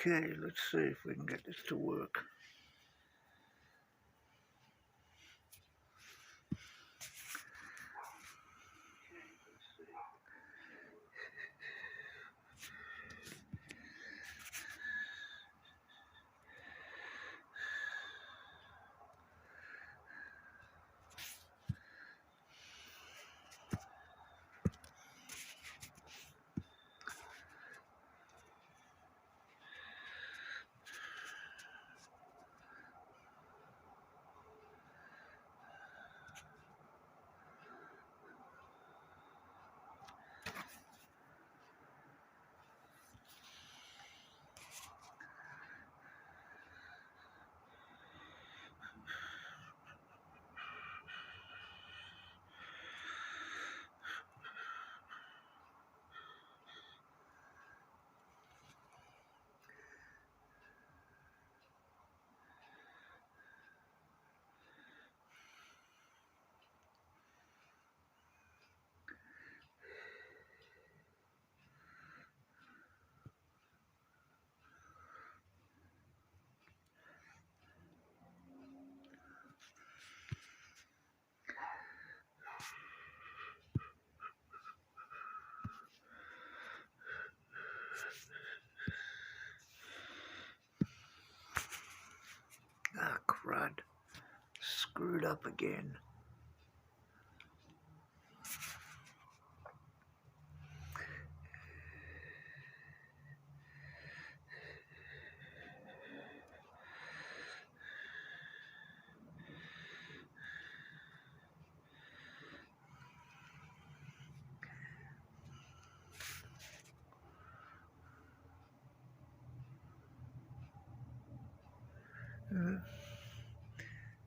Okay, let's see if we can get this to work. Ah, crud. Screwed up again.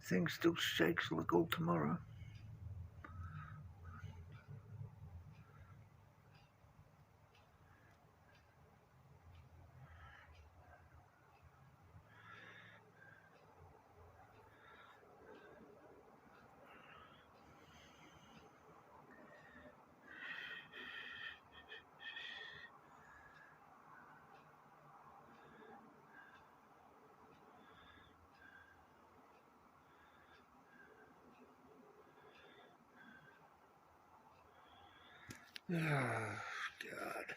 Thing still shakes like all tomorrow. Oh, God.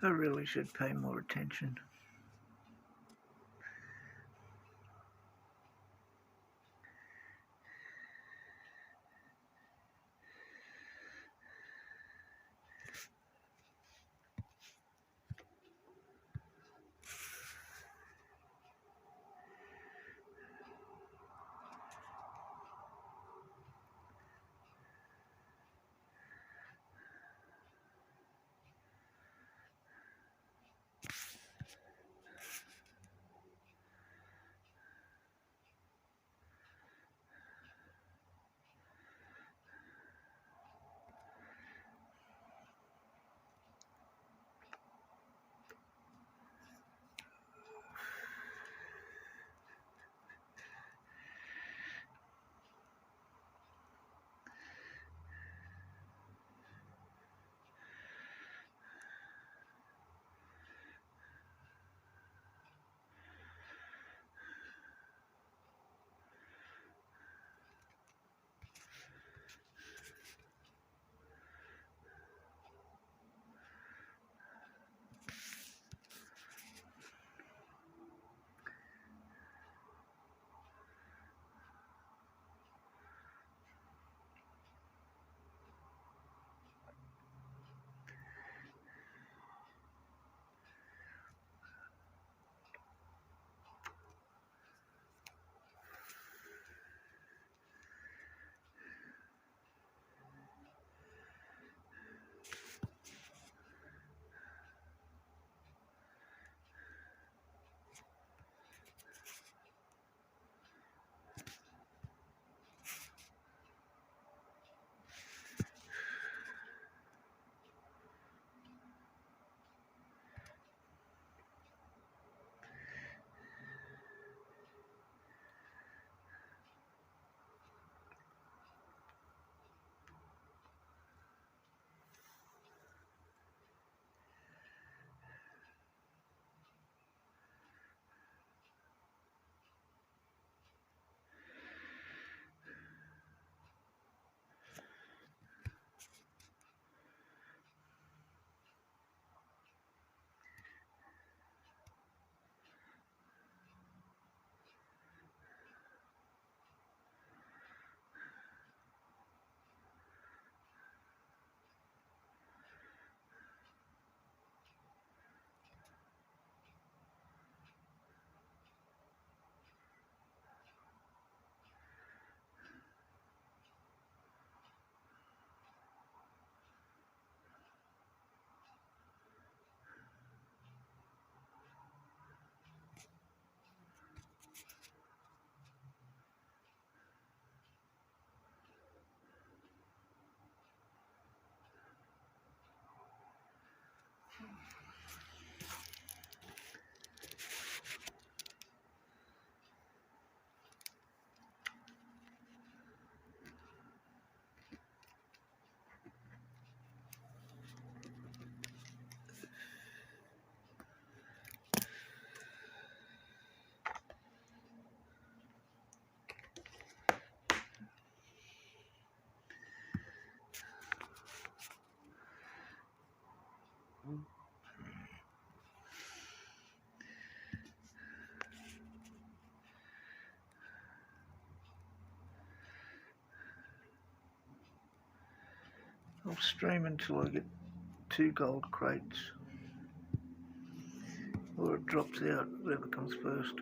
I really should pay more attention. I'll stream until I get 2 gold crates. Or it drops out, whoever comes first.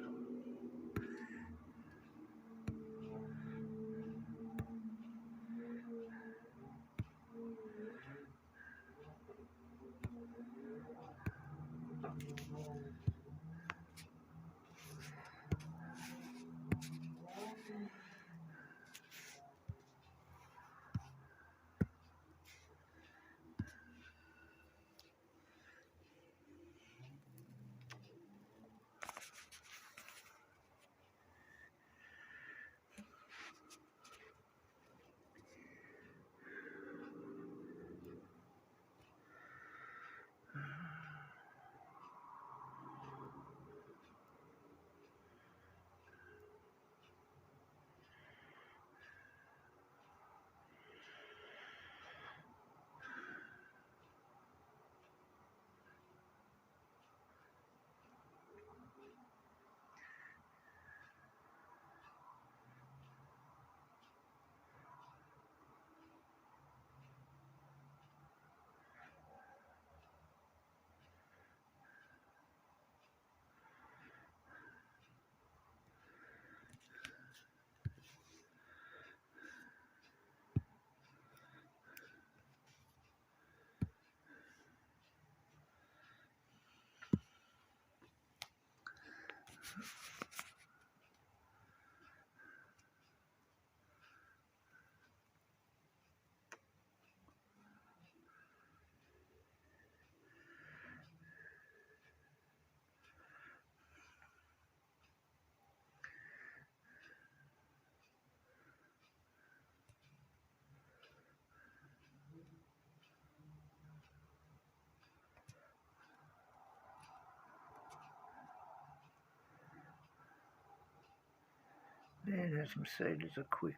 Man, those Mercedes are quick.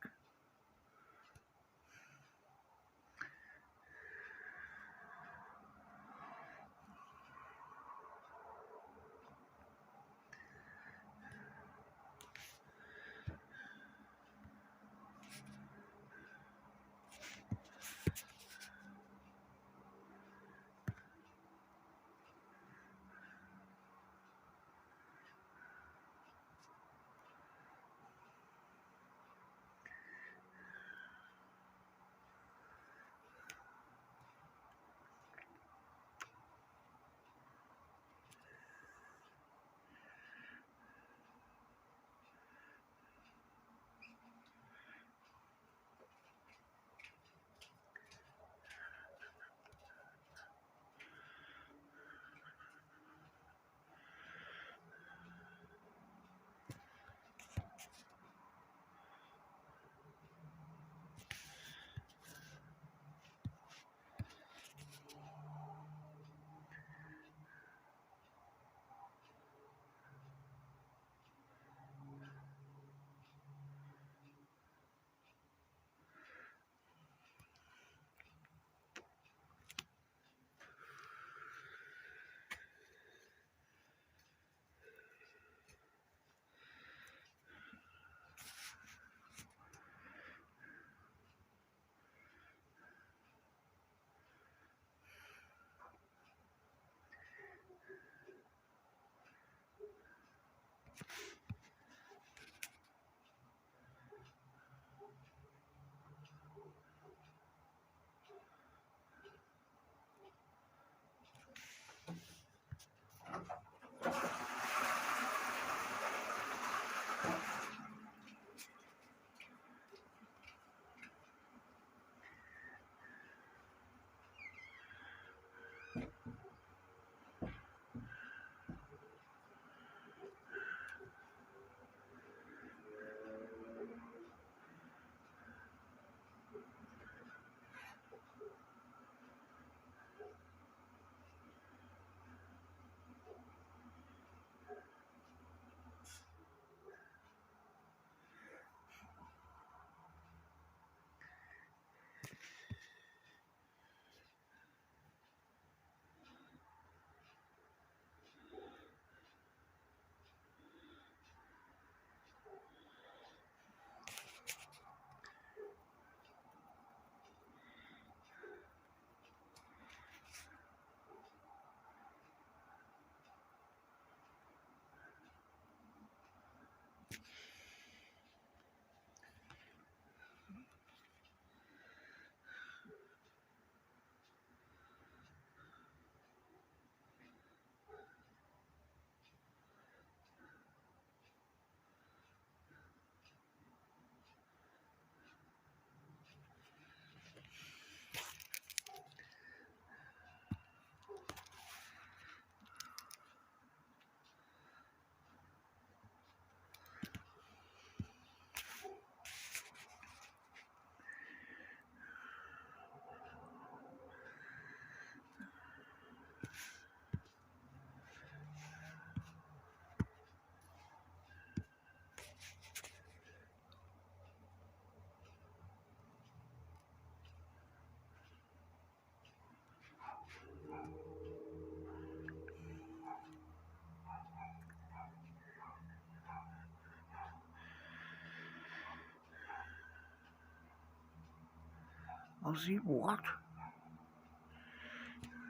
Aussie what?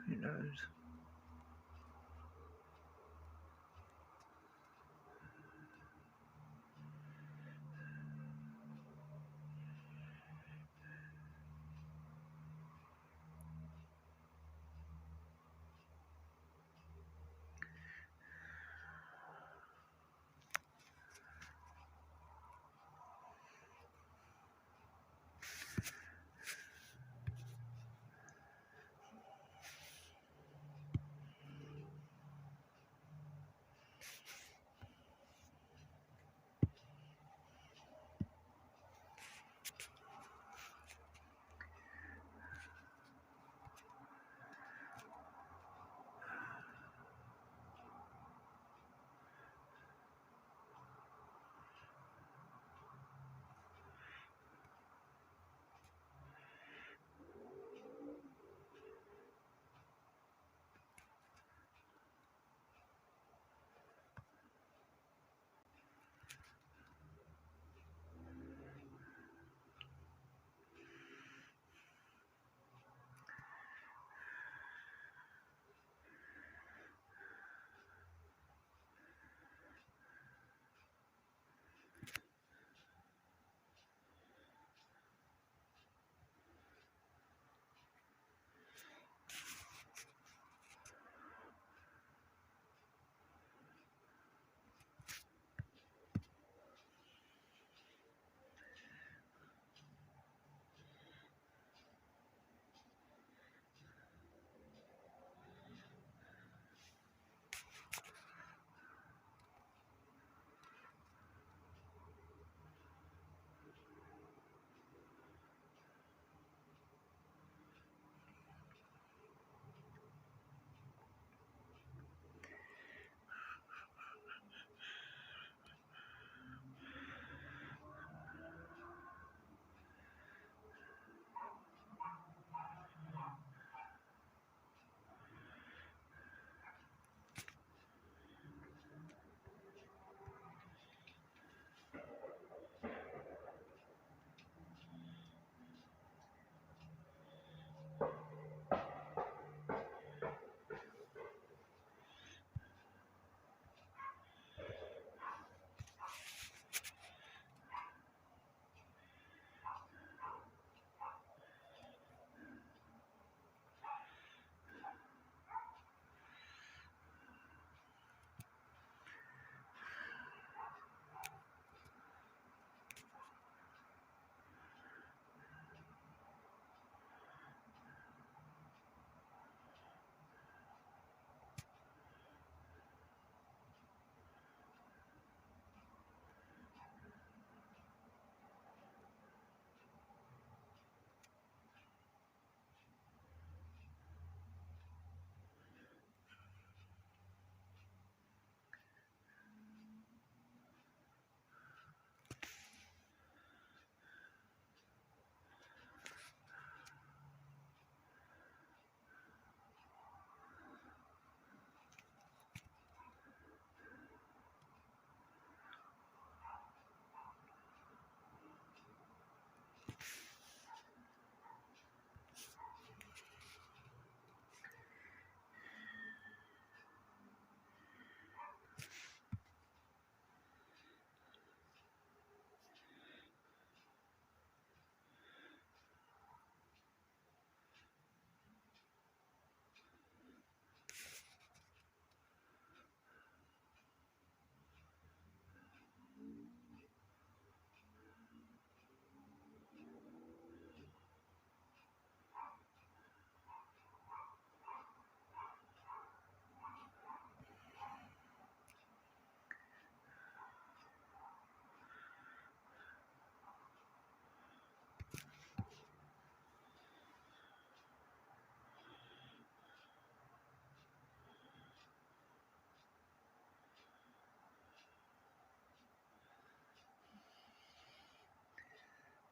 Who knows?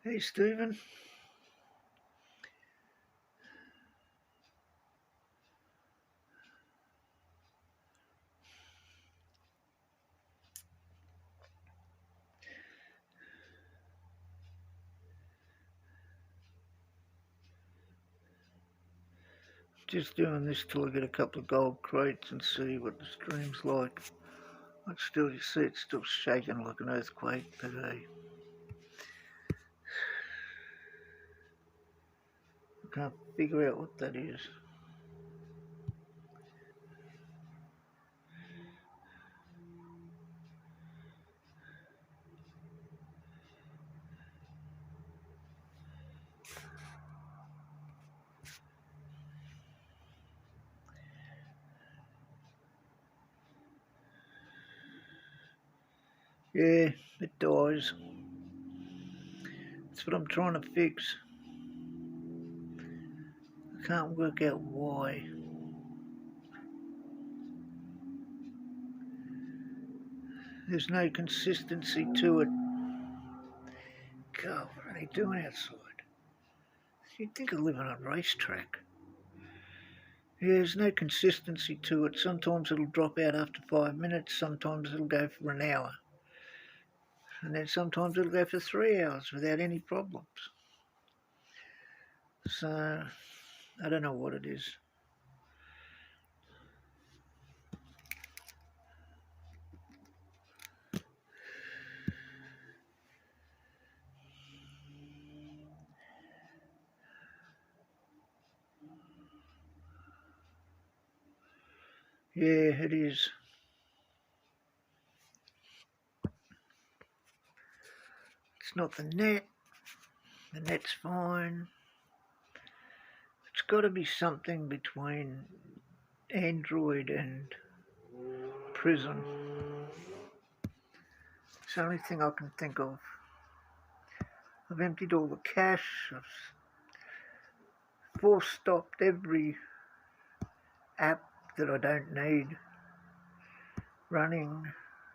Hey, Stephen. Just doing this till I get a couple of gold crates and see what the stream's like. You see it's still shaking like an earthquake today. I can't figure out what that is. Yeah, it dies. That's what I'm trying to fix. I can't work out why. There's no consistency to it. God, what are they doing outside? You'd think I live on a racetrack. Yeah, there's no consistency to it. Sometimes it'll drop out after 5 minutes, sometimes it'll go for an hour. And then sometimes it'll go for 3 hours without any problems. So, I don't know what it is. Yeah, it is. It's not the net. The net's fine. It's got to be something between Android and Prism. It's the only thing I can think of. I've emptied all the cache. I've force-stopped every app that I don't need running.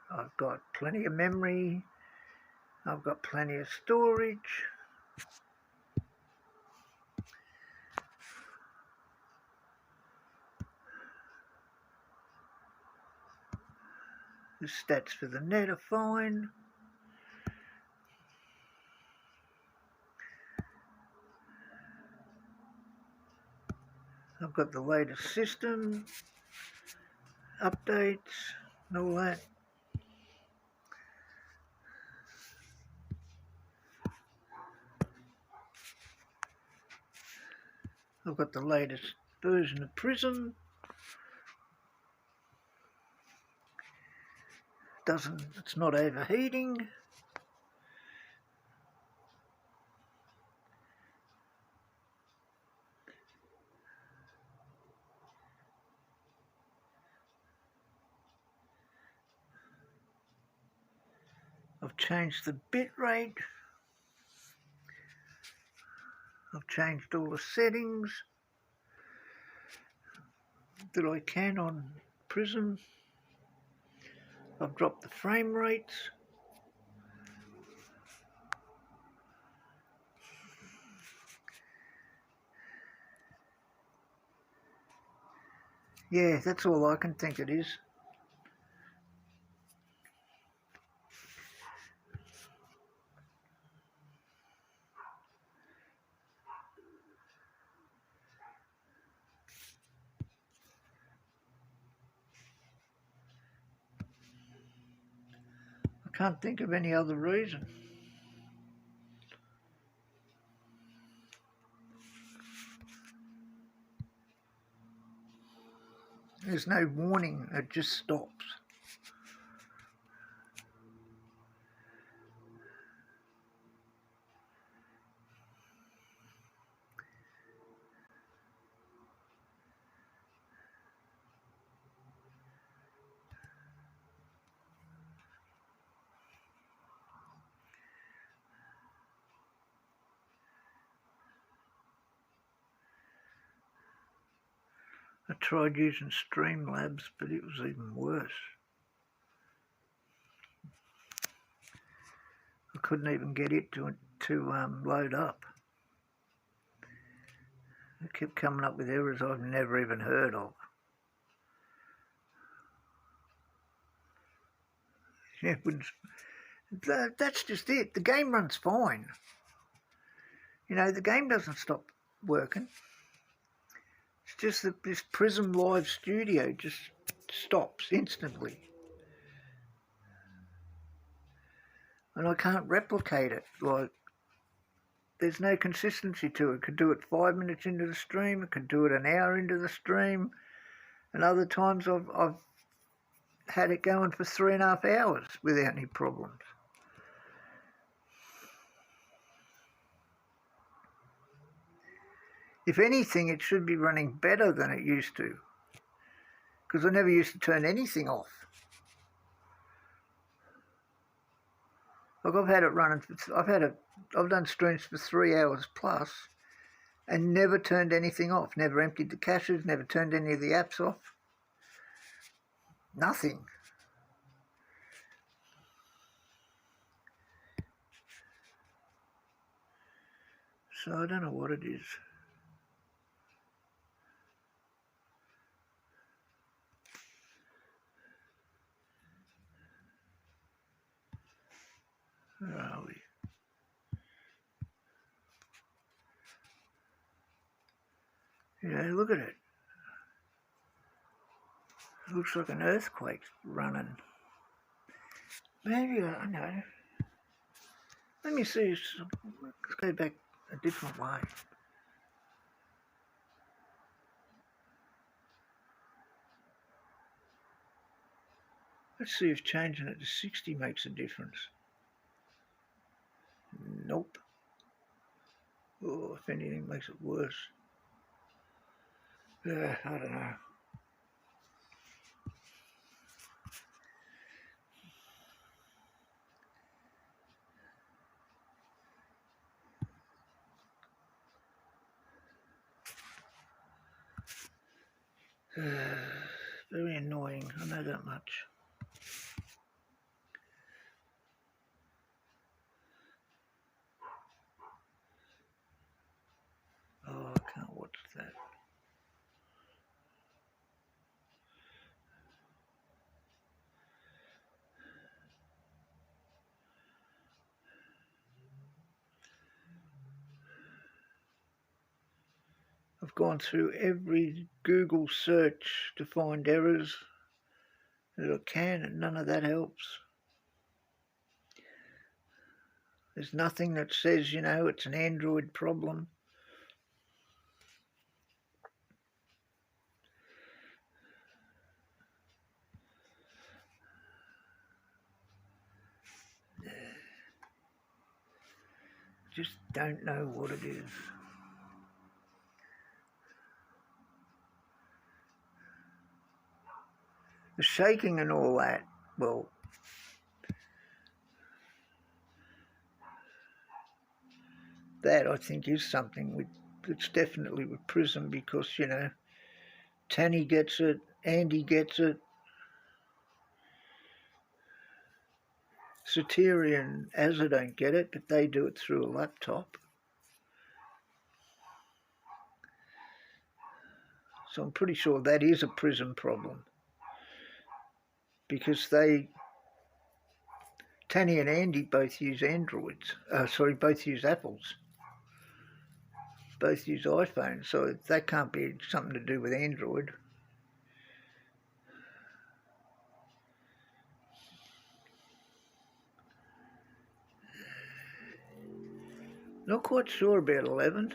I've got plenty of memory. I've got plenty of storage. The stats for the net are fine. I've got the latest system, updates, and all that. I've got the latest version of Prism. It's not overheating. I've changed the bit rate. I've changed all the settings that I can on Prism. I've dropped the frame rates. Yeah, that's all I can think it is. I can't think of any other reason. There's no warning, it just stops. I tried using Streamlabs, but it was even worse. I couldn't even get it to load up. It kept coming up with errors I've never even heard of. That's just it. The game runs fine. You know, the game doesn't stop working. It's just that this Prism Live Studio just stops instantly. And I can't replicate it. Like, there's no consistency to it. It could do it 5 minutes into the stream, it could do it an hour into the stream, and other times I've had it going for 3.5 hours without any problems. If anything, it should be running better than it used to, because I never used to turn anything off. Like, I've had it running, I've done streams for 3 hours plus and never turned anything off, never emptied the caches, never turned any of the apps off, nothing. So I don't know what it is. Where are we? Yeah, look at it. It looks like an earthquake running. Maybe, I know. Let me see. Let's go back a different way. Let's see if changing it to 60 makes a difference. Nope. Oh, if anything makes it worse. I don't know. Very annoying, I know that much. Oh, I can't watch that. I've gone through every Google search to find errors that I can, and none of that helps. There's nothing that says, you know, it's an Android problem. Just don't know what it is. The shaking and all that, well, that I think is something that's definitely with Prism, because, you know, Tanny gets it, Andy gets it, Satiri and Azza don't get it, but they do it through a laptop. So I'm pretty sure that is a Prism problem, because Tanny and Andy both use Androids. Both use Apples. Both use iPhones, so that can't be something to do with Android. Not quite sure about 11.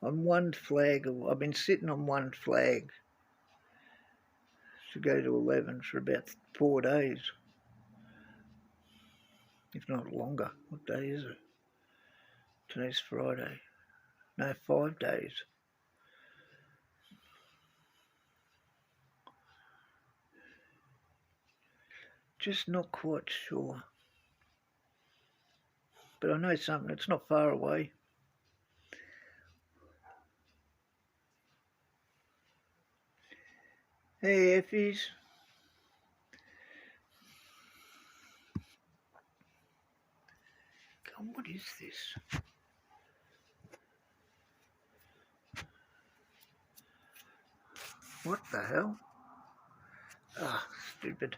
On one flag, I've been sitting on one flag to go to 11 for about 4 days, if not longer. What day is it? Today's Friday. No, 5 days. Just not quite sure. But I know something, it's not far away. Hey, Effies. God, what is this? What the hell? Ah, stupid.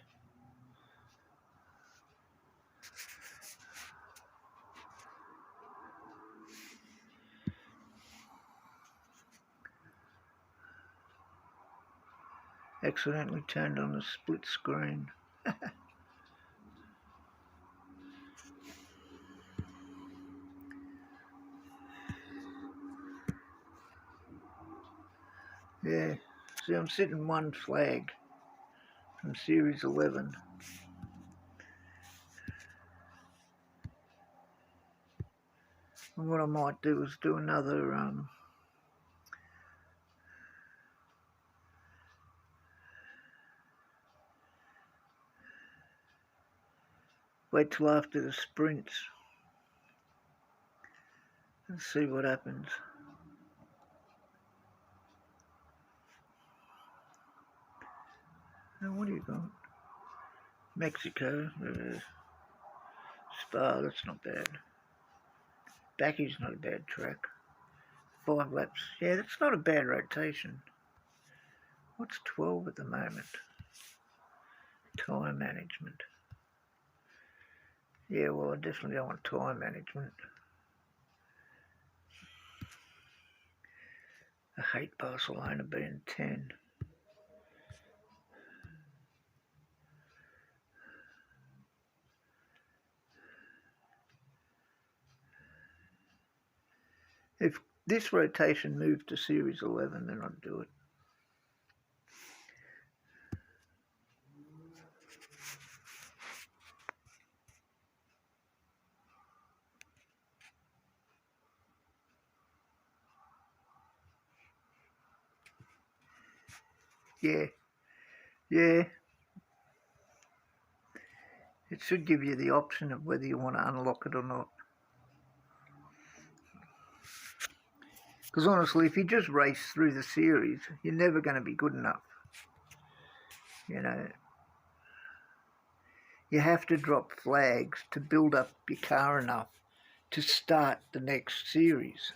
Accidentally turned on the split screen. Yeah, see, I'm sitting one flag from Series 11. And what I might do is do another wait till after the sprints and see what happens. Now what do you got? Mexico, Spa, that's not bad. Backy's not a bad track. 5 laps, yeah, that's not a bad rotation. What's 12 at the moment? Time management. Yeah, well, I definitely don't want time management. I hate Barcelona being 10. If this rotation moved to Series 11, then I'd do it. Yeah, yeah. It should give you the option of whether you want to unlock it or not. Because honestly, if you just race through the series, you're never going to be good enough. You know, you have to drop flags to build up your car enough to start the next series.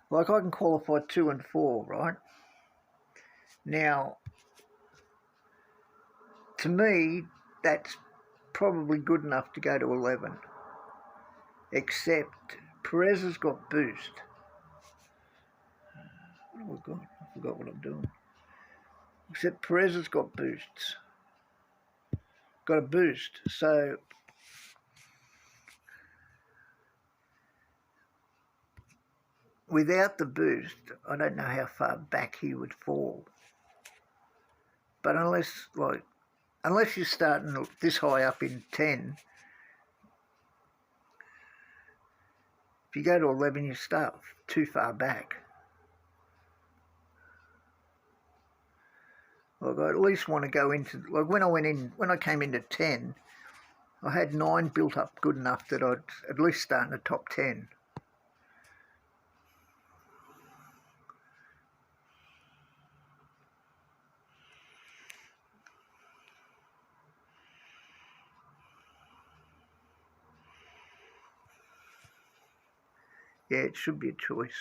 Like I can qualify 2 and 4, right? Now, to me, that's probably good enough to go to 11. Except Perez has got boost. What have I got? I forgot what I'm doing. Except Perez has got boosts. Got a boost. So without the boost, I don't know how far back he would fall. But unless you're starting this high up in 10, if you go to 11, you start too far back. Like I at least want to go into, like when I came into 10, I had 9 built up good enough that I'd at least start in the top 10. Yeah, it should be a choice.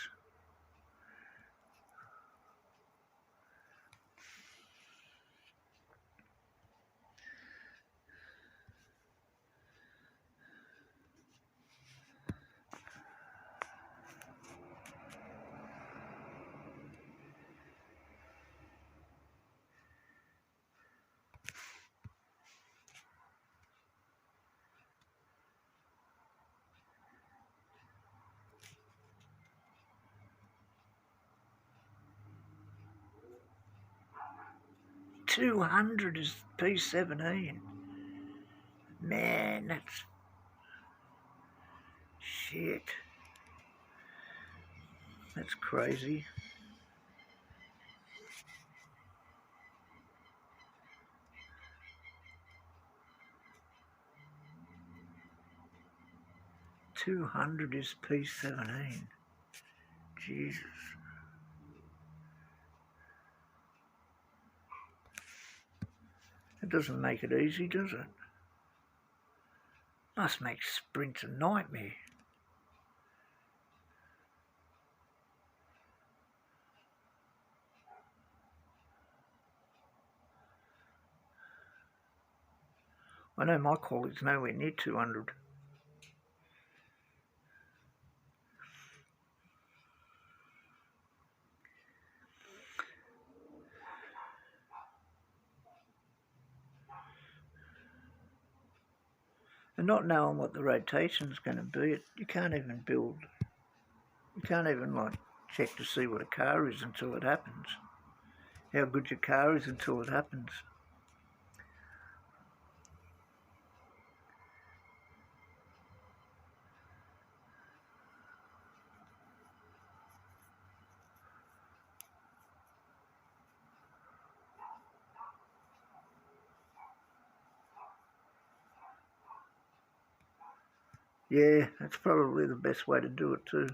$200 is P17. Man, that's shit. That's crazy. $200 is P17. Jesus. It doesn't make it easy, does it? Must make sprints a nightmare. I know my quality's nowhere near 200. And not knowing what the rotation's going to be, you can't even build. You can't even check to see what a car is until it happens. How good your car is until it happens. Yeah, that's probably the best way to do it too.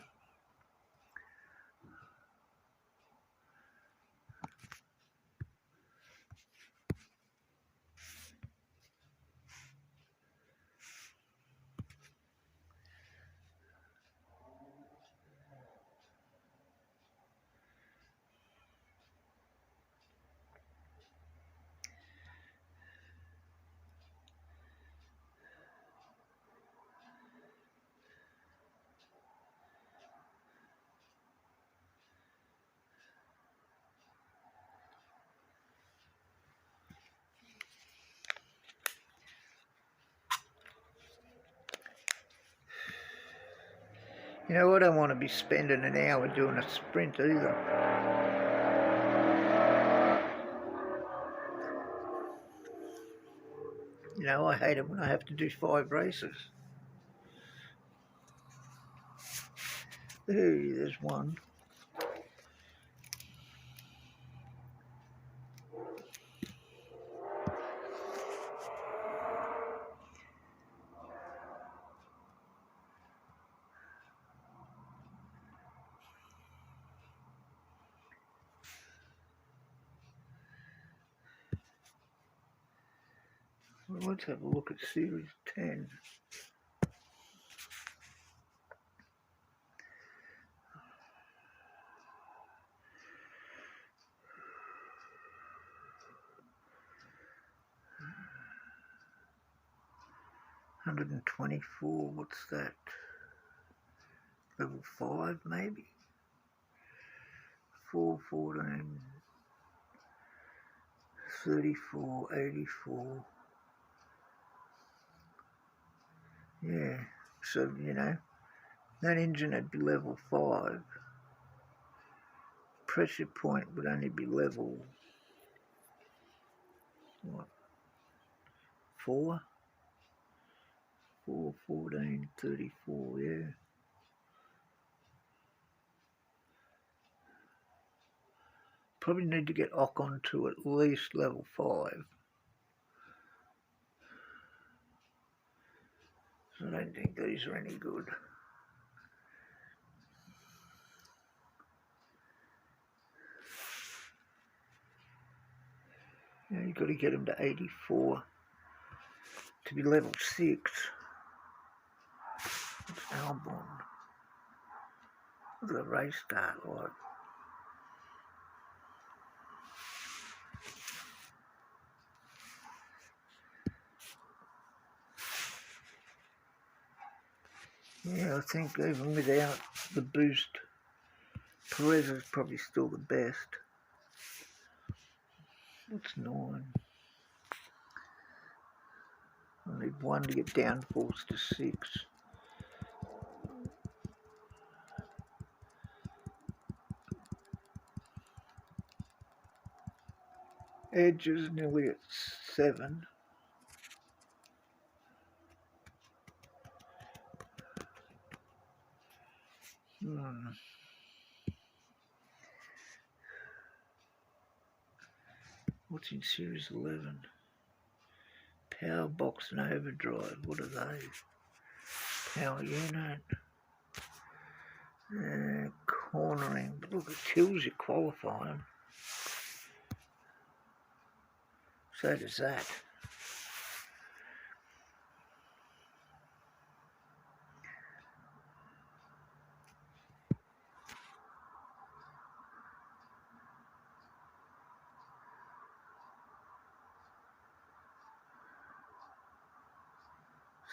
You know, I don't want to be spending an hour doing a sprint either. You know, I hate it when I have to do 5 races. Hey, there's one. Well, let's have a look at Series 10. $124, what's that? Level 5 maybe? 414, 34, 84. Yeah, so, you know, that engine would be level 5. Pressure point would only be level, what, 4? 4, 14, 34, yeah. Probably need to get Ocon to at least level 5. So I don't think these are any good. Yeah, you've got to get them to 84 to be level 6. It's Albon. Look at the race start like. Yeah, I think even without the boost, Perez is probably still the best. What's 9? I need 1 to get downforce to 6. Edge is nearly at 7. What's in Series 11? Power box and overdrive. What are they? Power unit. Cornering. But look, it kills your qualifying. So does that.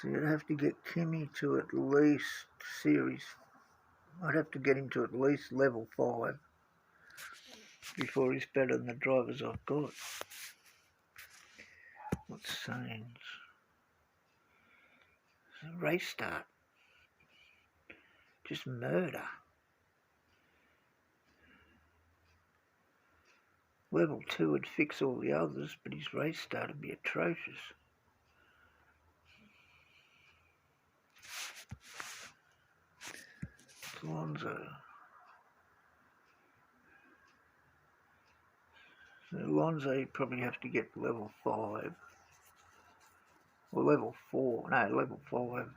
So you'd have to get Kimmy to at least series. I'd have to get him to at least level 5 before he's better than the drivers I've got. What's saying? Race start. Just murder. Level 2 would fix all the others, but his race start would be atrocious. Alonso. So Alonso, you'd probably have to get level 5. Or level 4. No, level 5.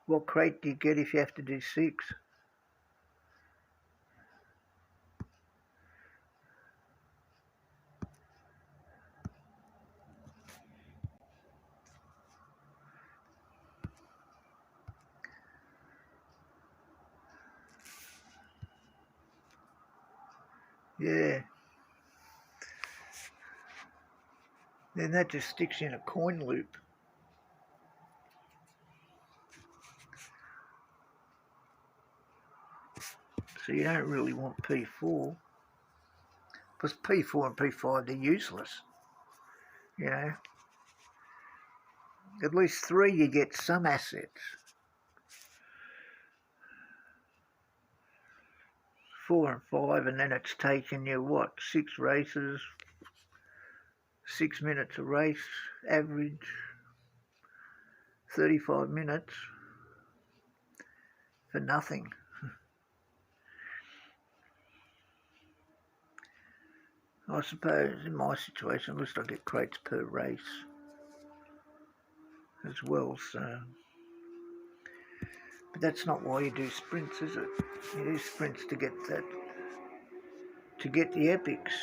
What crate do you get if you have to do 6? Yeah. Then that just sticks you in a coin loop. So you don't really want P4. Because P4 and P5, they're useless. You know. At least 3 you get some assets. 4 and 5, and then it's taken you, what, 6 races, 6 minutes a race, average 35 minutes for nothing. I suppose in my situation, at least I get crates per race as well, so. But that's not why you do sprints, is it? You do sprints to get that, to get the epics.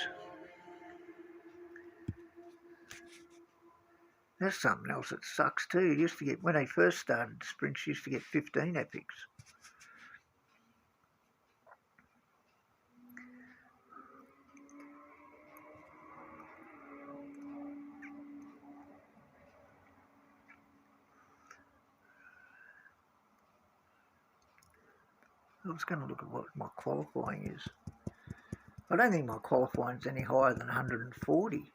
That's something else that sucks too. You used to get, when they first started sprints, you used to get 15 epics. I was going to look at what my qualifying is. I don't think my qualifying is any higher than 140.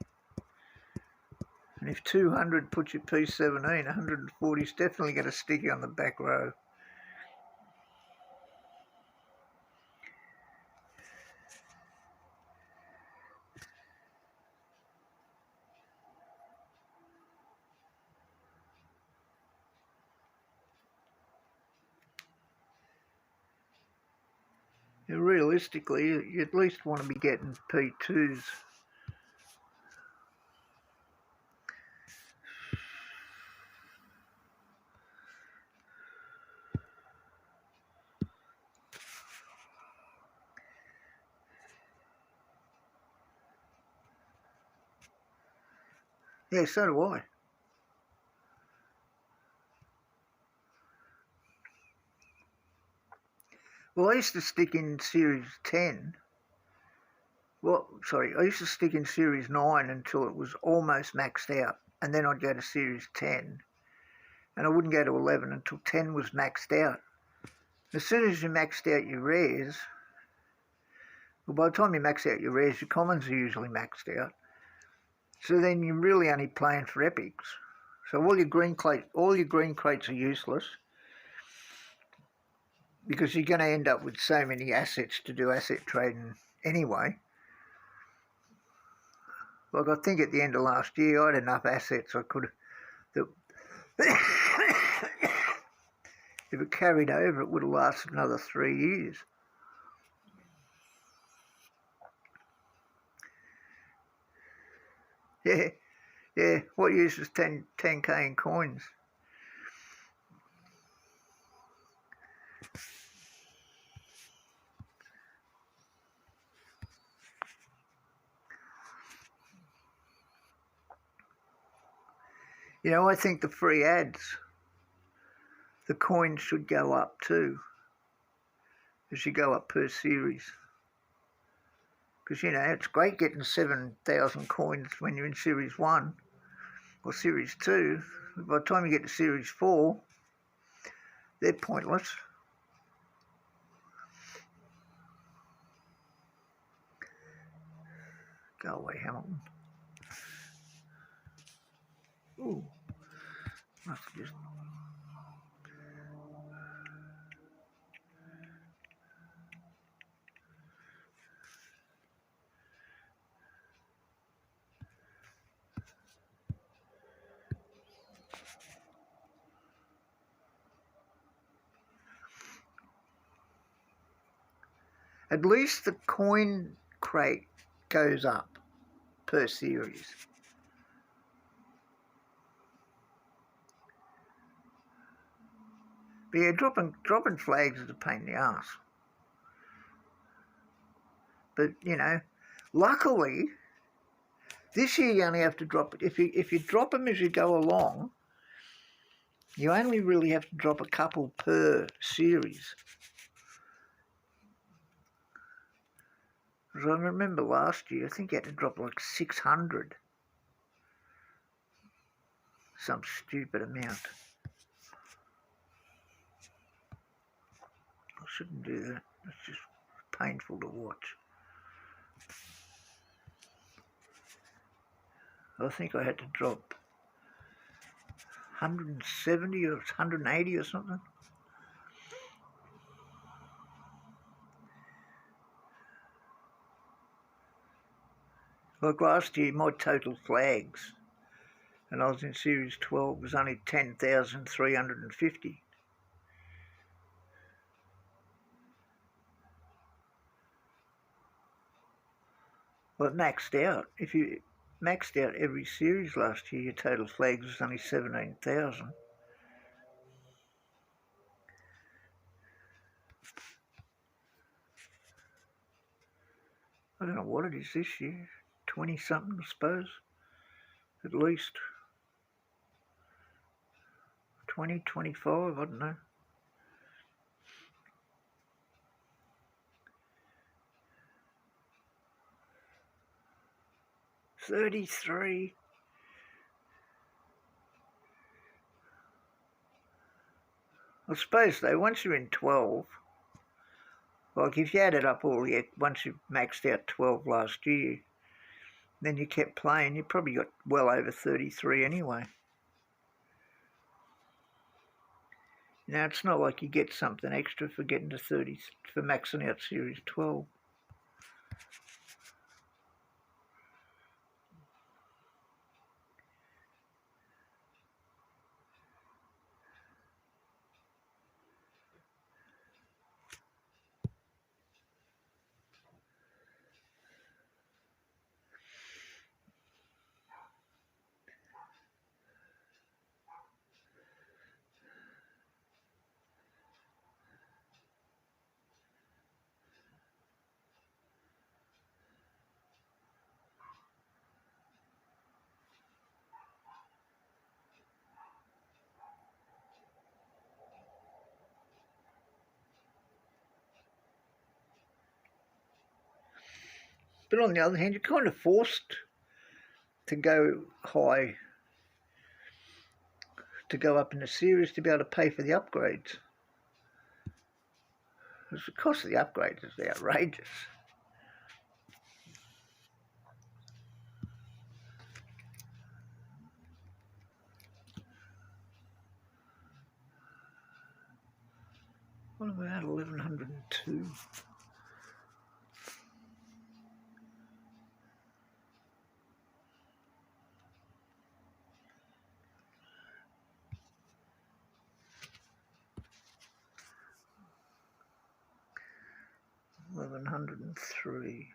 And if 200 puts you P17, 140 is definitely going to stick you on the back row. Realistically, you at least want to be getting P2s. Yeah, so do I. Well, I used to stick in Series 10. Well, sorry, I used to stick in Series 9 until it was almost maxed out. And then I'd go to Series 10. And I wouldn't go to 11 until 10 was maxed out. As soon as you maxed out your rares, well, by the time you max out your rares, your commons are usually maxed out. So then you're really only playing for epics. So all your green crates are useless because you're going to end up with so many assets to do asset trading anyway. Like I think at the end of last year, I had enough assets I could have. If it carried over, it would have lasted another 3 years. Yeah. What use is 10k in coins? You know, I think the free ads, the coins should go up too. It should go up per series. Because, you know, it's great getting 7,000 coins when you're in Series 1 or Series 2. By the time you get to Series 4, they're pointless. Go away, Hamilton. Ooh. Must have just... At least the coin crate goes up per series. But yeah, dropping flags is a pain in the ass. But, you know, luckily, this year you only have to drop it. If you drop them as you go along, you only really have to drop a couple per series. Because I remember last year, I think you had to drop like 600. Some stupid amount. I shouldn't do that. It's just painful to watch. I think I had to drop 170 or 180 or something. Like last year, my total flags, and I was in Series 12, was only 10,350. Well, it maxed out. If you maxed out every series last year, your total flags was only 17,000. I don't know what it is this year, 20 something, I suppose, at least. 20, 25, I don't know. 33. I suppose though, once you're in 12, like if you added up all your, once you maxed out 12 last year, then you kept playing, you probably got well over 33 anyway. Now, it's not like you get something extra for getting to 30, for maxing out Series 12. But on the other hand, you're kind of forced to go high, to go up in the series to be able to pay for the upgrades. Because the cost of the upgrades is outrageous. What about 1102? $1,103.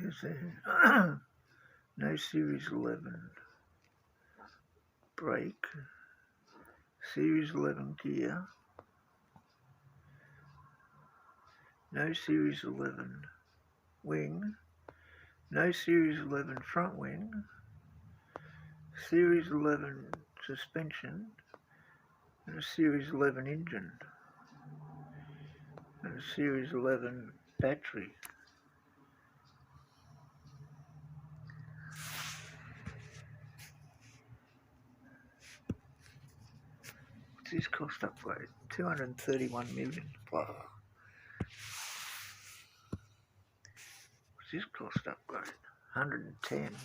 Is there? No Series 11 brake. Series 11 gear. No Series 11 wing. No Series 11 front wing. Series 11 suspension. And a Series 11 engine. And a Series 11 battery. What's this cost upgrade? 231 million. Wow. What's this cost upgrade? 110.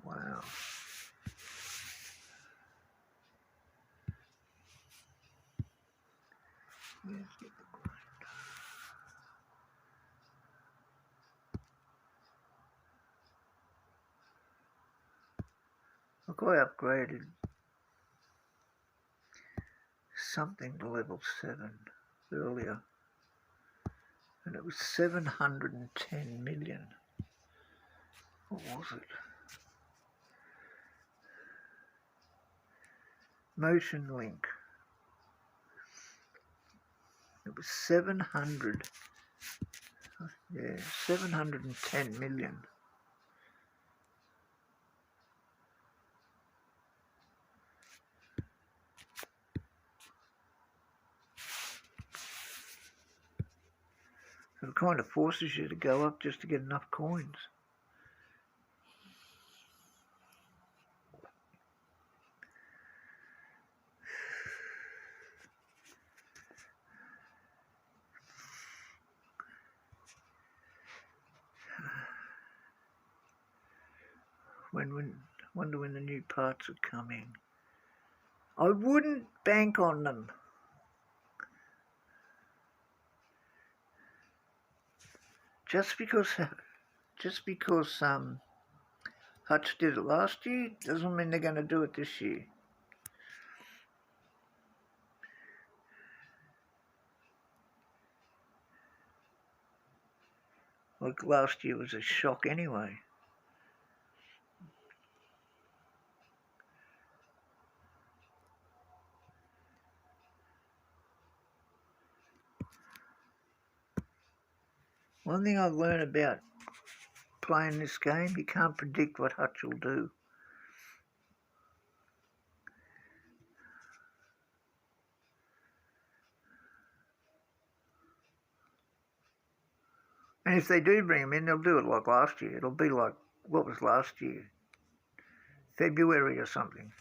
Wow. Look, I upgraded something to level 7 earlier, and it was 710 million. What was it? Motion Link. It was 710 million. So it kind of forces you to go up just to get enough coins. Wonder when the new parts are coming. I wouldn't bank on them. Just because Hutch did it last year doesn't mean they're going to do it this year. Like last year was a shock anyway. One thing I've learned about playing this game, you can't predict what Hutch will do. And if they do bring him in, they'll do it like last year. It'll be like, what was last year? February or something.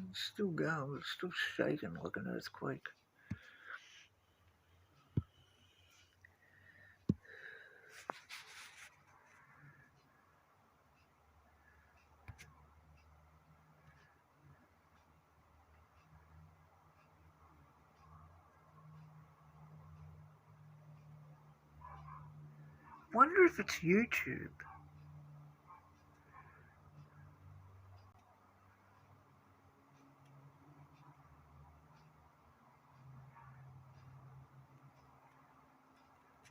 It's still going, it's still shaking like an earthquake. Wonder if it's YouTube.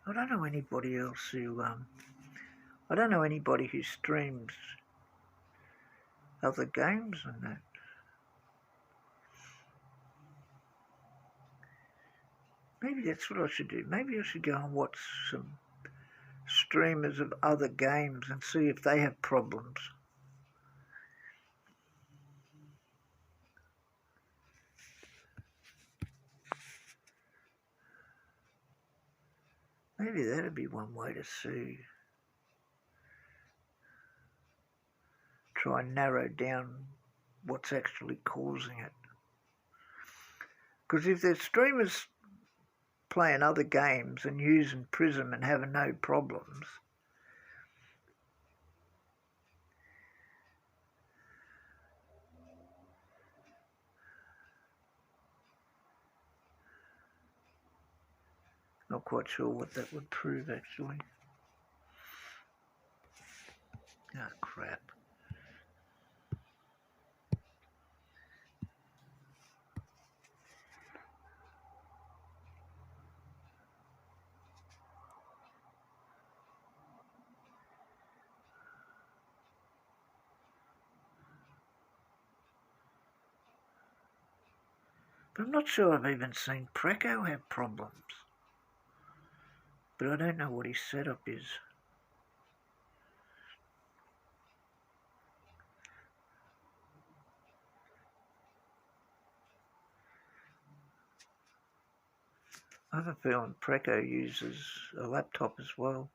I don't know anybody else who, I don't know anybody who streams other games and that. Maybe that's what I should do. Maybe I should go and watch some streamers of other games and see if they have problems. Maybe that'd be one way to see. Try and narrow down what's actually causing it. Because if there's streamers playing other games and using Prism and having no problems, not quite sure what that would prove actually. Ah, crap. But I'm not sure I've even seen Preco have problems. But I don't know what his setup is. I have a feeling Preco uses a laptop as well.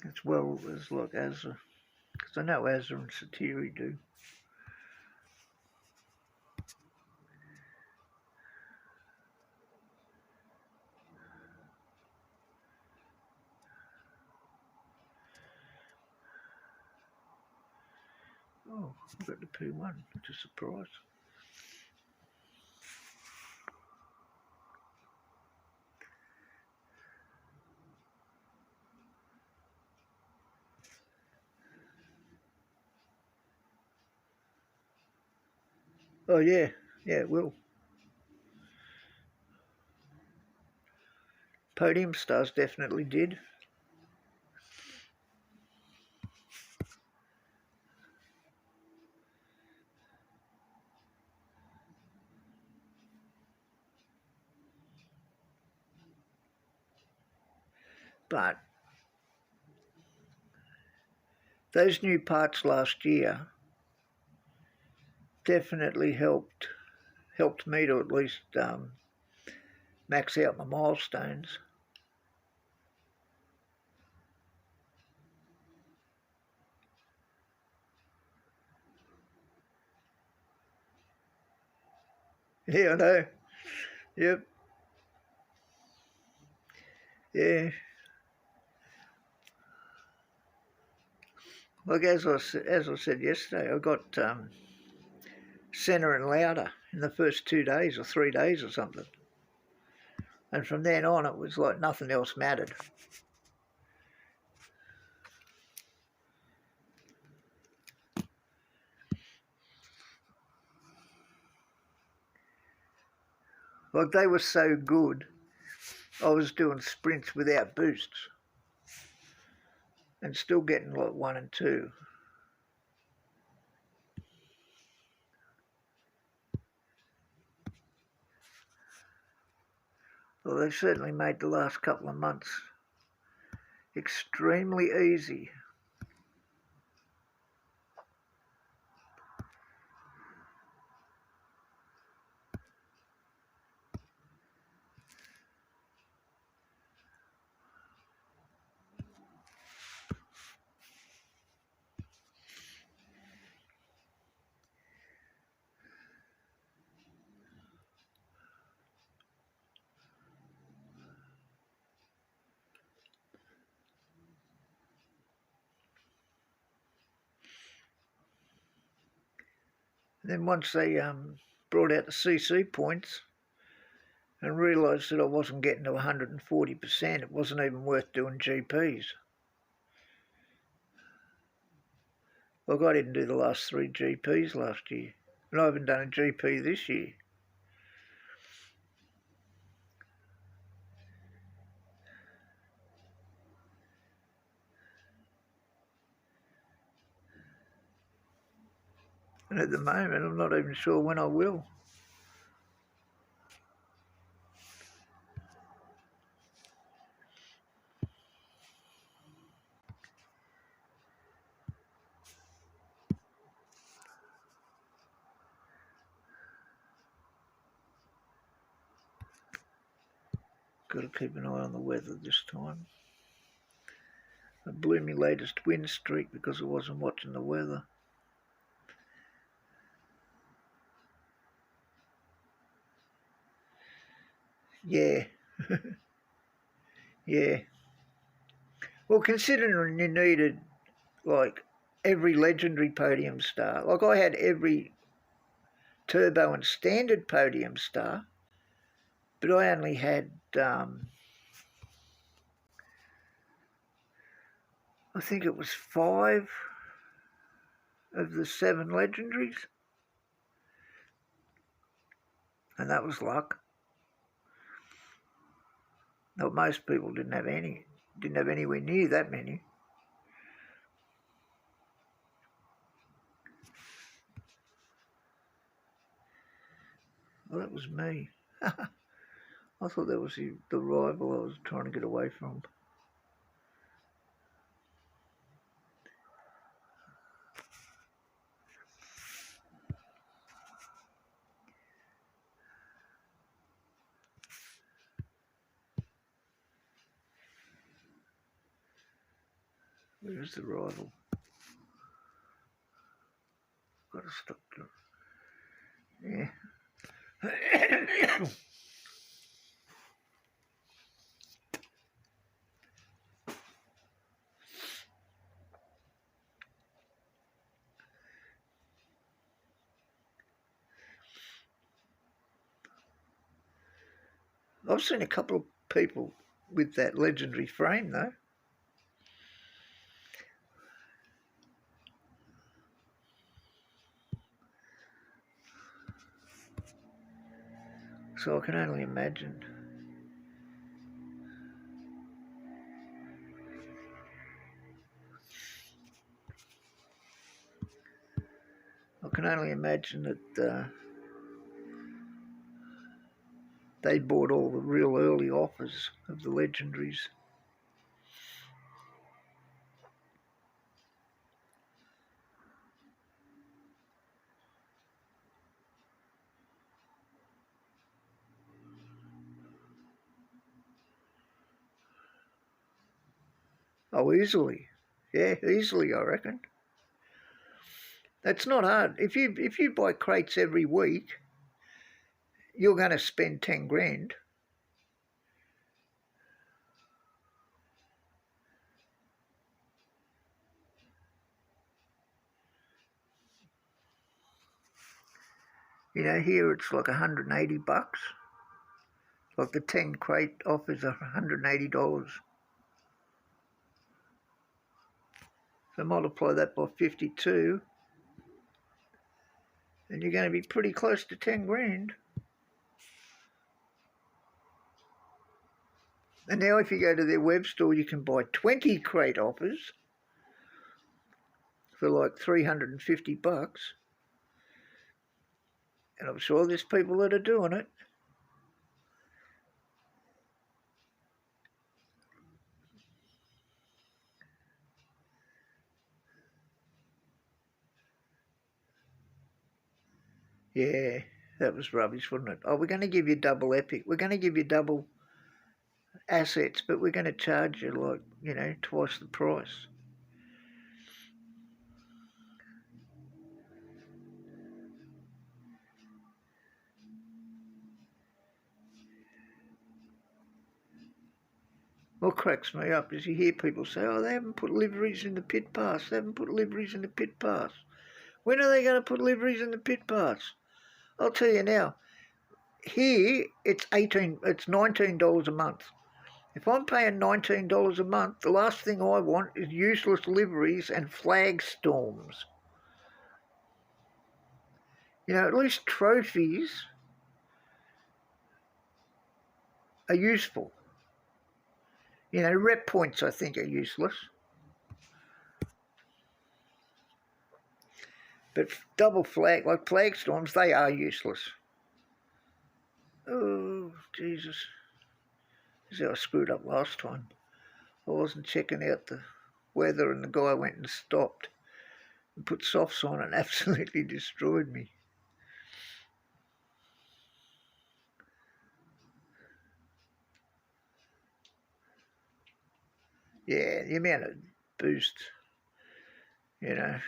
As well as like Azure. Because I know Azure and Satiri do. Oh, I've got the P1, which is a surprise. Oh yeah, it will. Podium Stars definitely did. But those new parts last year definitely helped me to at least max out my milestones. Yeah, I know. Yep. Yeah. Like as I said yesterday, I got centre and louder in the first 2 days or 3 days or something. And from then on, it was like nothing else mattered. Like they were so good, I was doing sprints without boosts and still getting like 1 and 2. Well, they've certainly made the last couple of months extremely easy. And then once they brought out the CC points and realised that I wasn't getting to 140%, it wasn't even worth doing GPs. Like I didn't do the last 3 GPs last year, and I haven't done a GP this year. And at the moment, I'm not even sure when I will. Got to keep an eye on the weather this time. I blew my latest wind streak because I wasn't watching the weather. Yeah. Yeah. Well, considering you needed, like, every legendary podium star, like I had every turbo and standard podium star, but I only had, I think it was 5 of the 7 legendaries, and that was luck. No, most people didn't have anywhere near that many. Well, that was me. I thought that was the rival I was trying to get away from. Where's the rival? Got to stop doing. Yeah. I've seen a couple of people with that legendary frame though. So I can only imagine. I can only imagine that they bought all the real early offers of the legendaries. Oh, easily. Yeah, easily, I reckon. That's not hard. If you buy crates every week, you're going to spend 10 grand. You know, here it's like $180. Like the 10 crate offers $180. So multiply that by 52, and you're going to be pretty close to 10 grand. And now if you go to their web store, you can buy 20 crate offers for like $350. And I'm sure there's people that are doing it. Yeah, that was rubbish, wasn't it? Oh, we're going to give you double epic. We're going to give you double assets, but we're going to charge you like, you know, twice the price. What cracks me up is you hear people say, oh, they haven't put liveries in the pit pass. They haven't put liveries in the pit pass. When are they going to put liveries in the pit pass? I'll tell you now. Here, it's $19 a month. If I'm paying $19 a month, the last thing I want is useless liveries and flag storms. You know, at least trophies are useful. You know, rep points I think are useless. But double flag, like flag storms, they are useless. Oh, Jesus. This is how I screwed up last time. I wasn't checking out the weather and the guy went and stopped and put softs on and absolutely destroyed me. Yeah, the amount of boost, you know.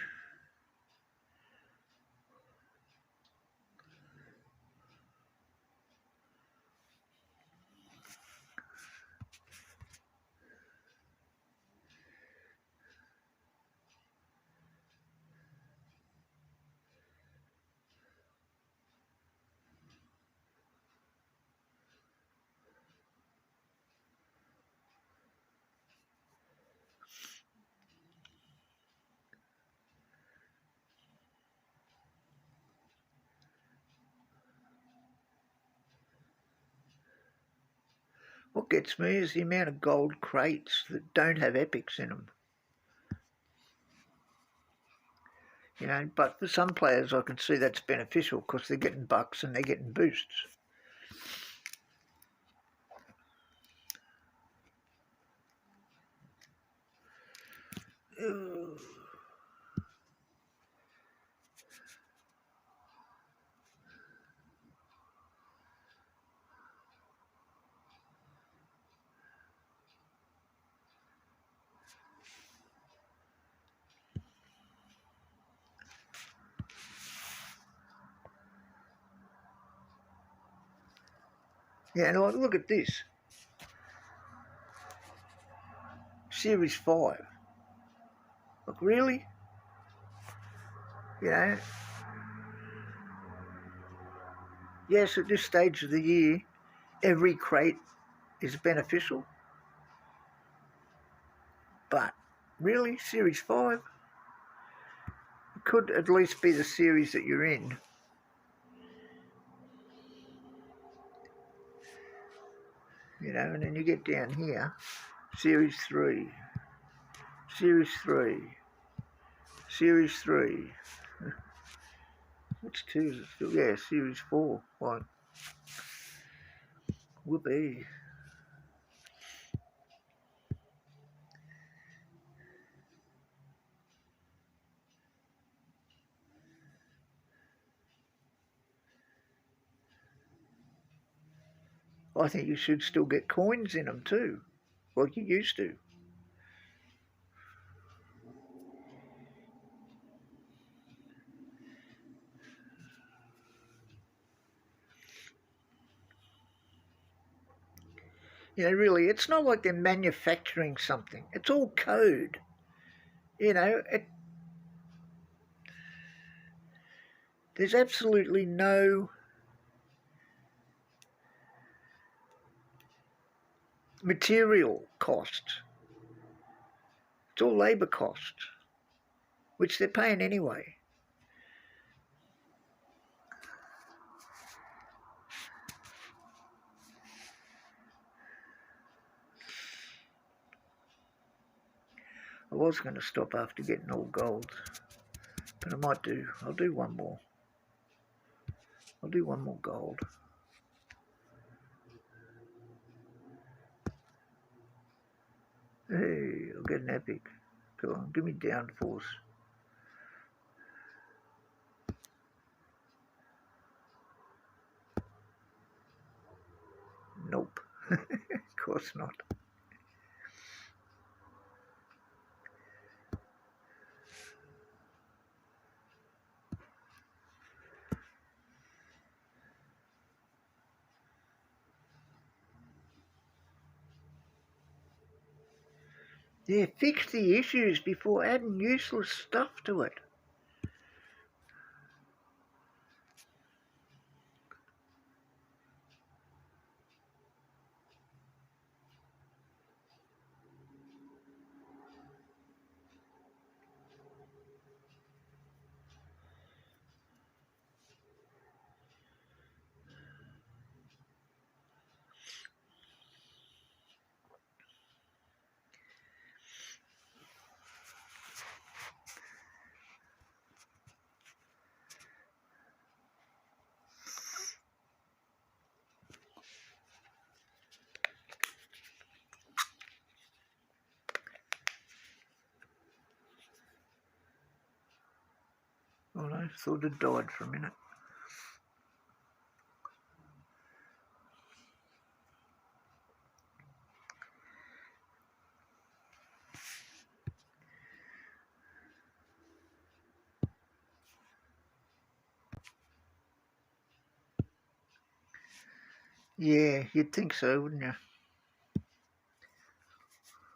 What gets me is the amount of gold crates that don't have epics in them. You know, but for some players I can see that's beneficial because they're getting bucks and they're getting boosts. Yeah, and look at this. Series 5. Look, really? You know, yes, at this stage of the year, every crate is beneficial. But really, Series 5? It could at least be the series that you're in. You know, and then you get down here, Series 3, Series 3, Series 3. What's 2? Yeah, Series 4. Like, whoopee. I think you should still get coins in them too, like you used to. You know, really, it's not like they're manufacturing something. It's all code. You know, there's absolutely no material costs. It's all labour costs, which they're paying anyway. I was going to stop after getting all gold, but I might do. I'll do one more. I'll do one more gold. Hey, I'll get an epic. Go on, give me downforce. Nope. Of course not. Yeah, fix the issues before adding useless stuff to it. Oh no, thought it died for a minute. Yeah, you'd think so, wouldn't you?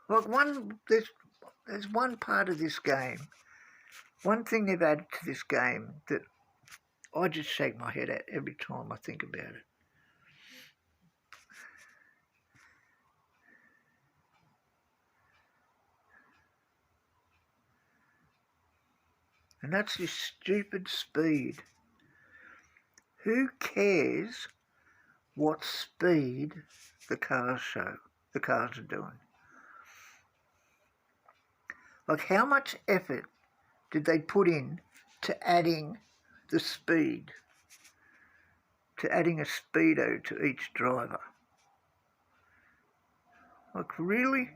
Like there's one part of this game, one thing they've added to this game that I just shake my head at every time I think about it. And that's this stupid speed. Who cares what speed the cars are doing? Like, how much effort did they put in to adding the speed, to adding a speedo to each driver? Like, really?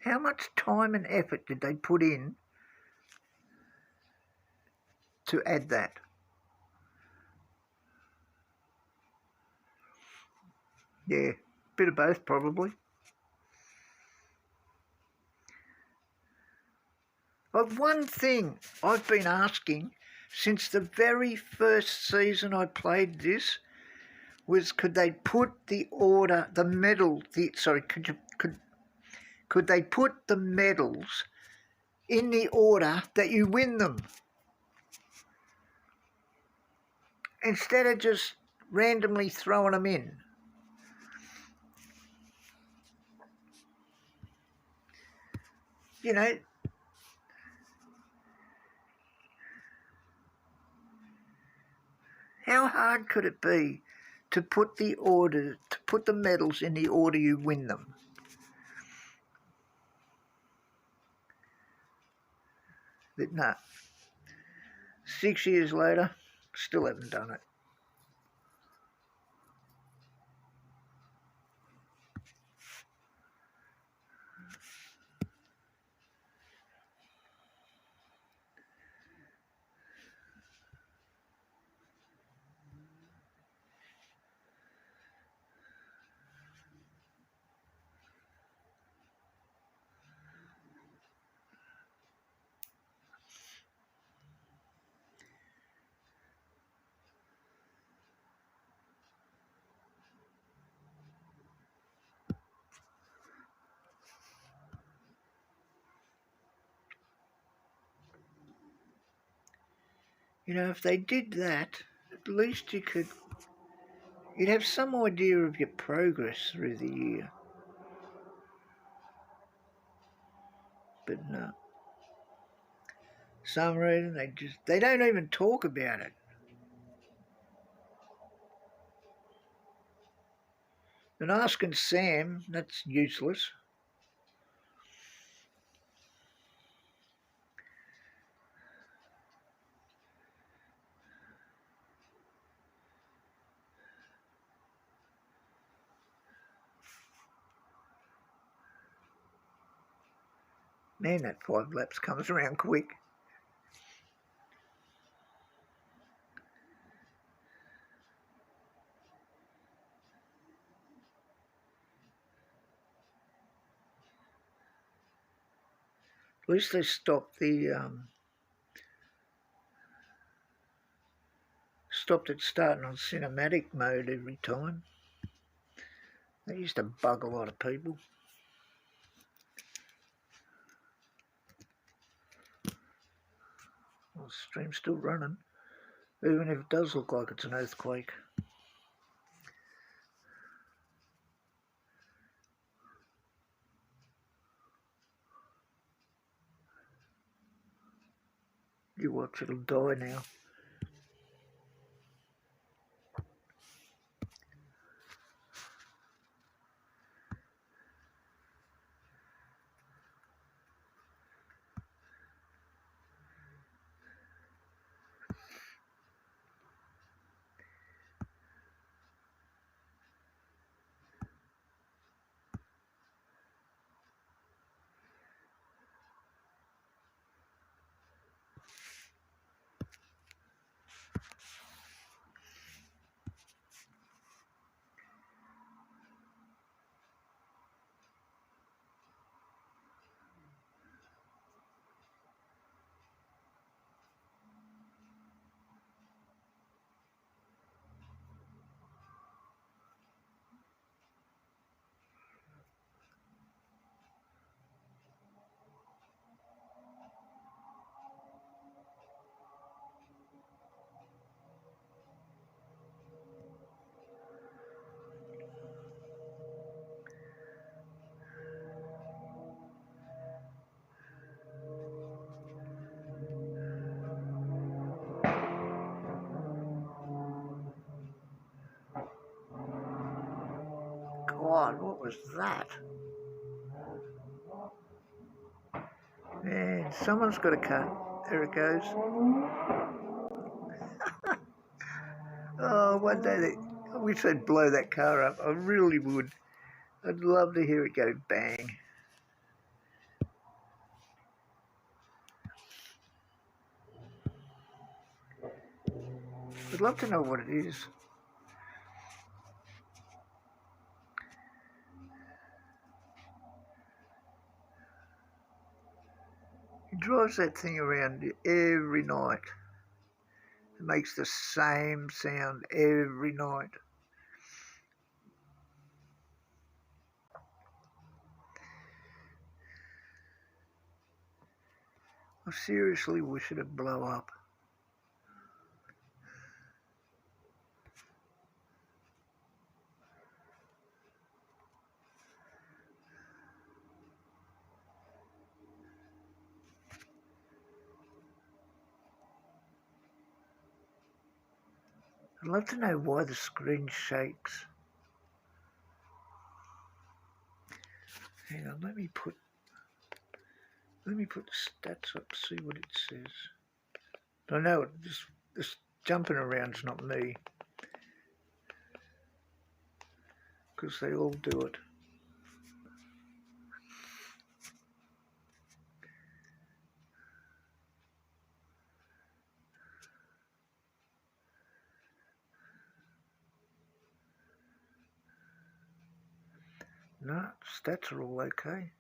How much time and effort did they put in to add that? Yeah, bit of both probably. But one thing I've been asking since the very first season I played this was, could they put the order, the medal, could they put the medals in the order that you win them, instead of just randomly throwing them in? You know, how hard could it be to put the medals in the order you win them? But no, 6 years later, still haven't done it. You know, if they did that, at least you'd have some idea of your progress through the year. But no. Some reason they don't even talk about it. And asking Sam, that's useless. Man, that 5 laps comes around quick. At least they stopped stopped it starting on cinematic mode every time. That used to bug a lot of people. Well, the stream's still running, even if it does look like it's an earthquake. You watch, it'll die now. God, what was that? Man, someone's got a car. There it goes. Oh, one day I wish they'd blow that car up. I really would. I'd love to hear it go bang. I'd love to know what it is. He drives that thing around every night. It makes the same sound every night. I seriously wish it'd blow up. I'd love to know why the screen shakes. Hang on, let me put the stats up, see what it says. I know this jumping around's not me, because they all do it. No, stats are all okay.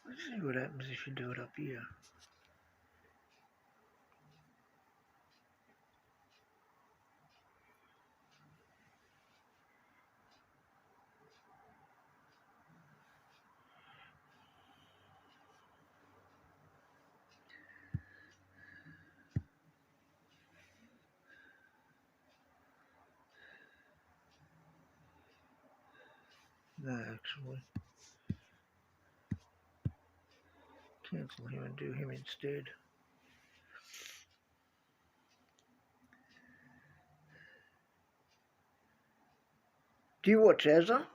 Let's see what happens if you do it up here. No, actually. Cancel him and do him instead. Do you watch Azza?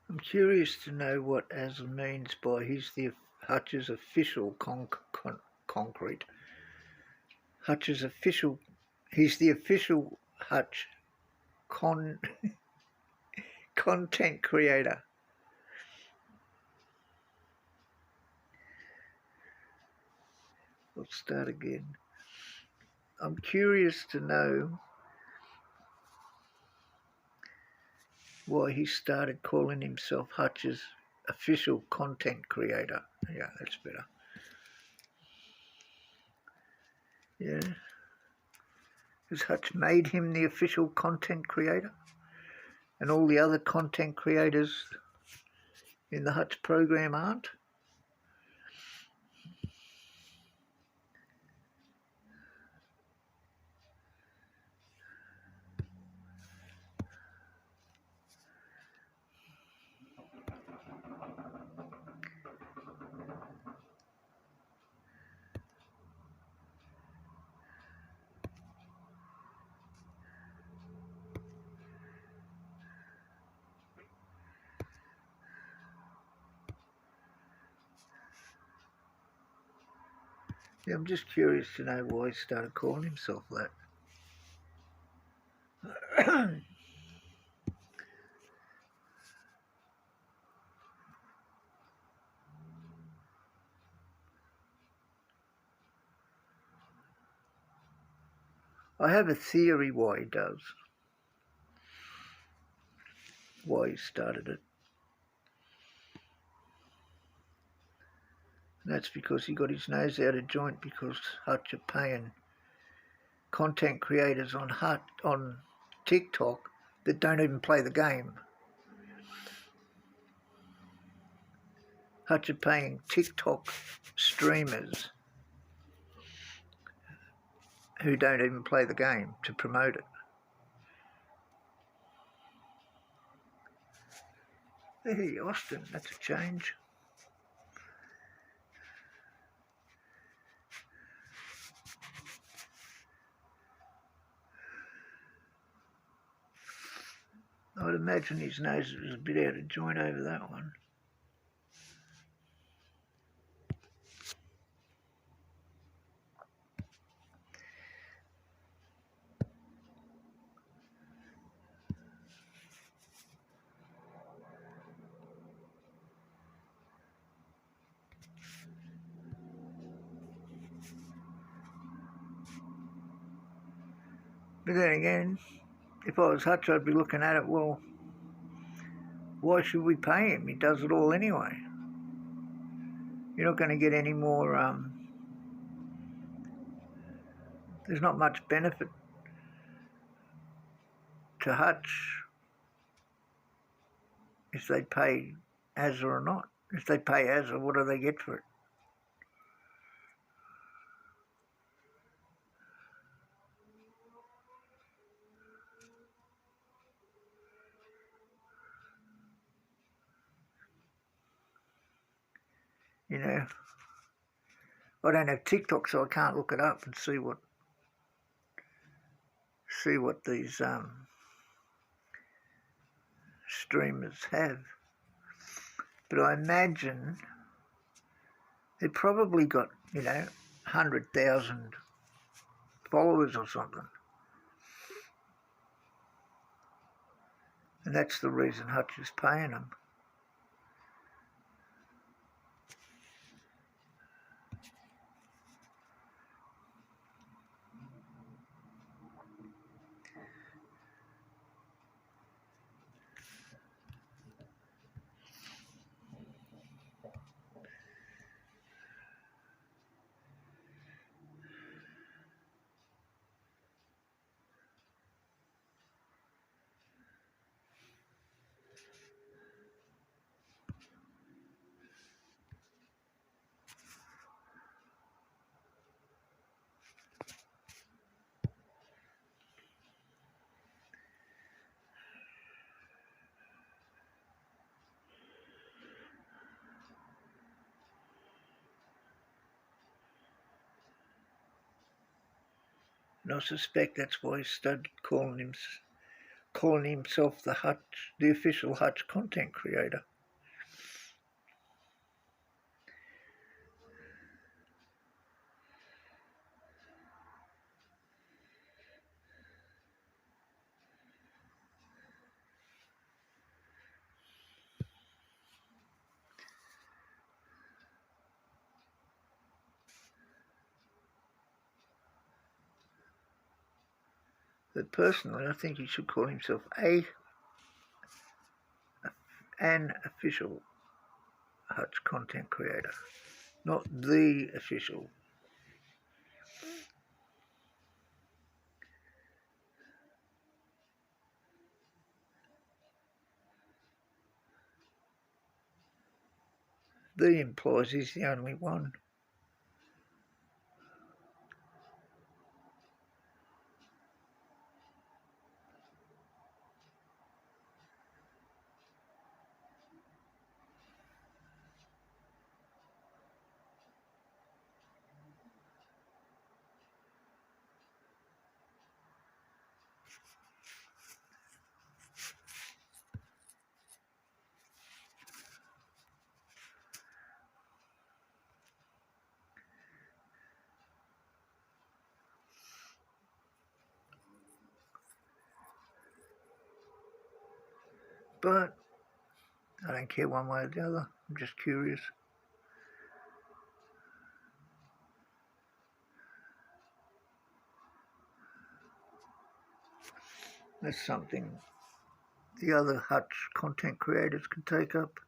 I'm curious to know what Azza means by Hutch's official concrete. Hutch's official, he's the official Hutch content creator. Let's start again. I'm curious to know why he started calling himself Hutch's official content creator. Yeah, that's better. Yeah. Has Hutch made him the official content creator? And all the other content creators in the Hutch program aren't? Yeah, I'm just curious to know why he started calling himself that. I have a theory why he does, why he started it. And that's because he got his nose out of joint because Hutch are paying content creators on TikTok that don't even play the game. Hutch are paying TikTok streamers who don't even play the game to promote it. Hey, Austin, that's a change. I'd imagine his nose was a bit out of joint over that one. But then again, if I was Hutch, I'd be looking at it, well, why should we pay him? He does it all anyway. You're not going to get any more, there's not much benefit to Hutch if they pay Azza or not. If they pay Azza, what do they get for it? You know, I don't have TikTok, so I can't look it up and see what these streamers have. But I imagine they probably got, 100,000 followers or something. And that's the reason Hutch is paying them. And I suspect that's why he started calling himself the official Hutch content creator. But personally, I think he should call himself an official Hutch content creator, not the official. The implies he's the only one. But I don't care one way or the other. I'm just curious. That's something the other Hutch content creators can take up.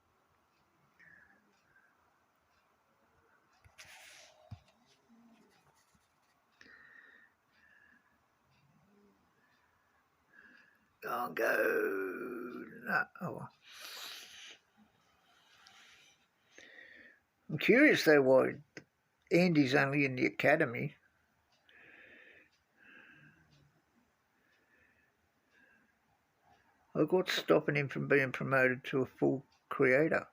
I'll go. No. Oh, well. I'm curious though why Andy's only in the academy. Like, what's stopping him from being promoted to a full creator?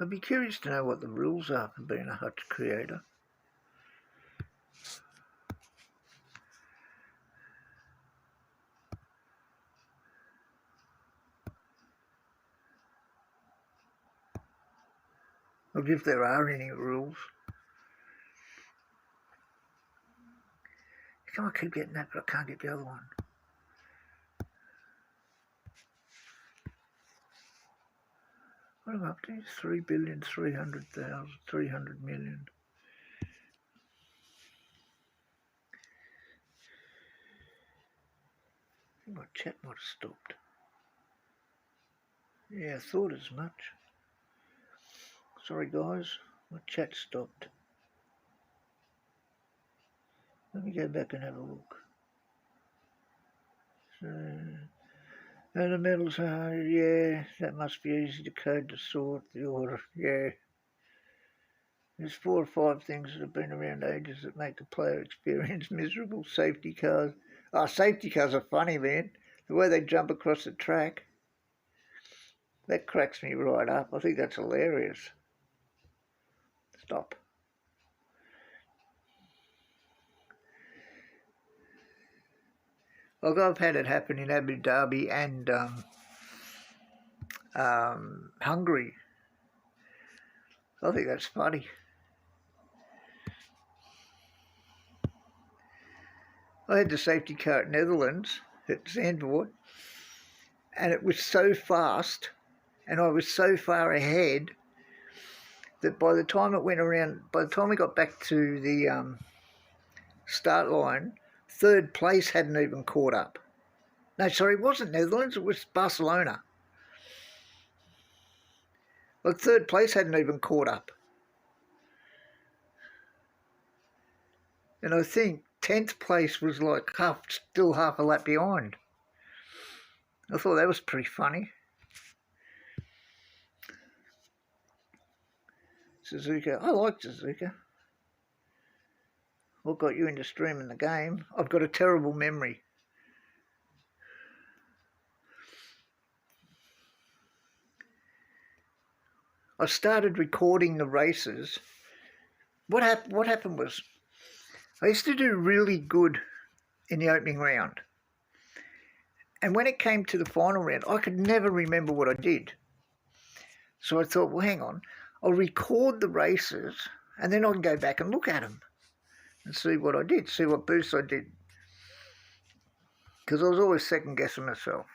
I'd be curious to know what the rules are for being a Hutch creator. Or if there are any rules. I keep getting that, but I can't get the other one. What am I up to? 3,300,000,000. I think my chat might have stopped. Yeah, I thought as much. Sorry guys, my chat stopped. Let me go back and have a look. So, elementals are, yeah, that must be easy to code to sort the order, yeah. There's 4 or 5 things that have been around ages that make the player experience miserable. Safety cars. Oh, safety cars are funny, man. The way they jump across the track. That cracks me right up. I think that's hilarious. Stop. Like, I've had it happen in Abu Dhabi and Hungary. I think that's funny. I had the safety car at Netherlands, at Zandvoort, and it was so fast and I was so far ahead that by the time it went around, by the time we got back to the start line, third place hadn't even caught up. No, sorry, it wasn't Netherlands, it was Barcelona. Like, third place hadn't even caught up. And I think 10th place was like still half a lap behind. I thought that was pretty funny. Suzuka, I like Suzuka. What got you into streaming the game? I've got a terrible memory. I started recording the races. What happened was, I used to do really good in the opening round. And when it came to the final round, I could never remember what I did. So I thought, well, hang on, I'll record the races and then I can go back and look at them and see what I did, see what boosts I did. Because I was always second guessing myself.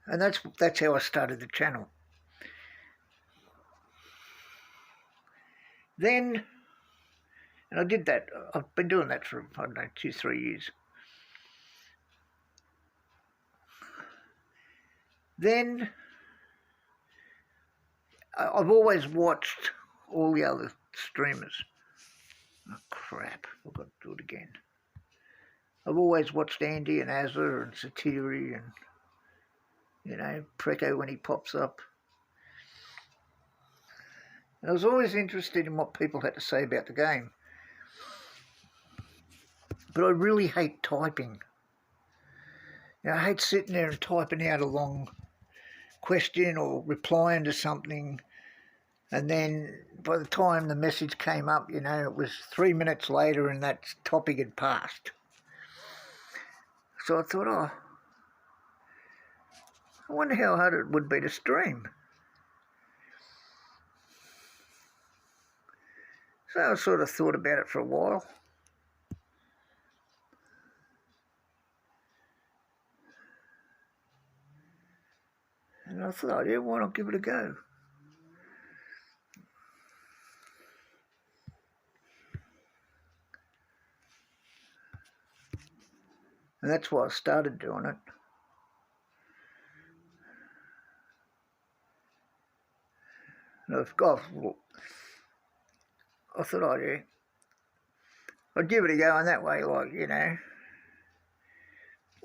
And that's how I started the channel. Then, and I did that, I've been doing that for, I don't know, 2-3 years. Then, I've always watched all the other streamers. Oh, crap, I've got to do it again. I've always watched Andy and Azza and Satiri and, you know, Preco when he pops up. And I was always interested in what people had to say about the game. But I really hate typing. You know, I hate sitting there and typing out a long question or replying to something, and then by the time the message came up, you know, it was 3 minutes later and that topic had passed. So I thought, oh, I wonder how hard it would be to stream. So I sort of thought about it for a while. And I thought, yeah, why not give it a go? And that's why I started doing it. And I thought, oh yeah, I'd give it a go, and that way, like, you know,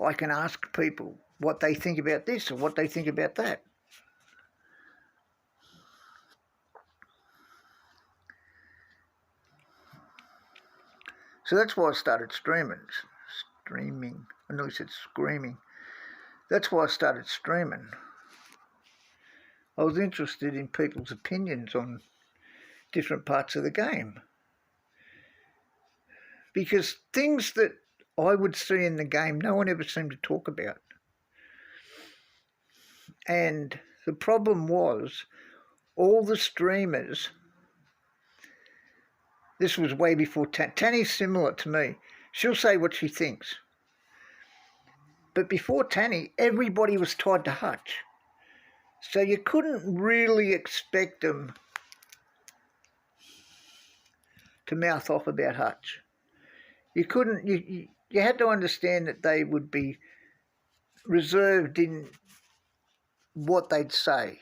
I can ask people what they think about this or what they think about that. So that's why I started streaming. I nearly said screaming. That's why I started streaming. I was interested in people's opinions on different parts of the game. Because things that I would see in the game, no one ever seemed to talk about. And the problem was, all the streamers, this was way before Tanny's similar to me. She'll say what she thinks. But before Tanny, everybody was tied to Hutch. So you couldn't really expect them to mouth off about Hutch. You couldn't, you had to understand that they would be reserved in what they'd say.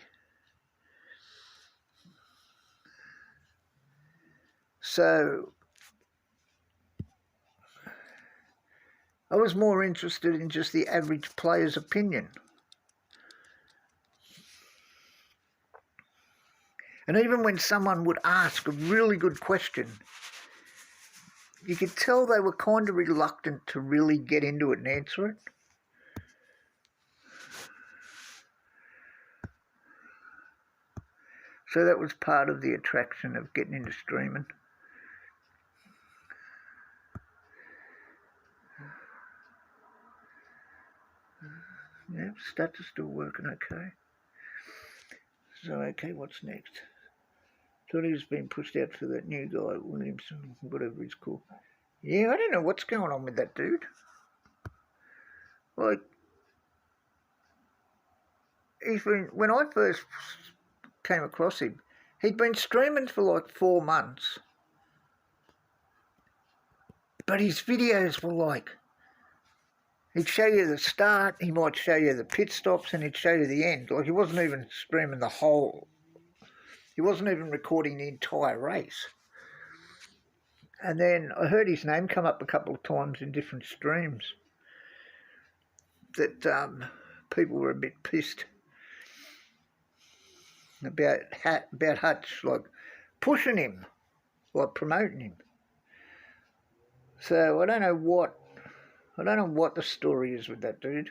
So I was more interested in just the average player's opinion. And even when someone would ask a really good question, you could tell they were kind of reluctant to really get into it and answer it. So that was part of the attraction of getting into streaming. Yeah, stats are still working okay. So, okay, what's next? Tony's been pushed out for that new guy, Williamson, whatever he's called. Yeah, I don't know what's going on with that dude. Like, when I first came across him, he'd been streaming for like 4 months. But his videos were like, he'd show you the start, he might show you the pit stops, and he'd show you the end. Like, he wasn't even streaming the whole, he wasn't even recording the entire race. And then I heard his name come up a couple of times in different streams that people were a bit pissed about Hutch, like pushing him, like promoting him. So I don't know what the story is with that dude.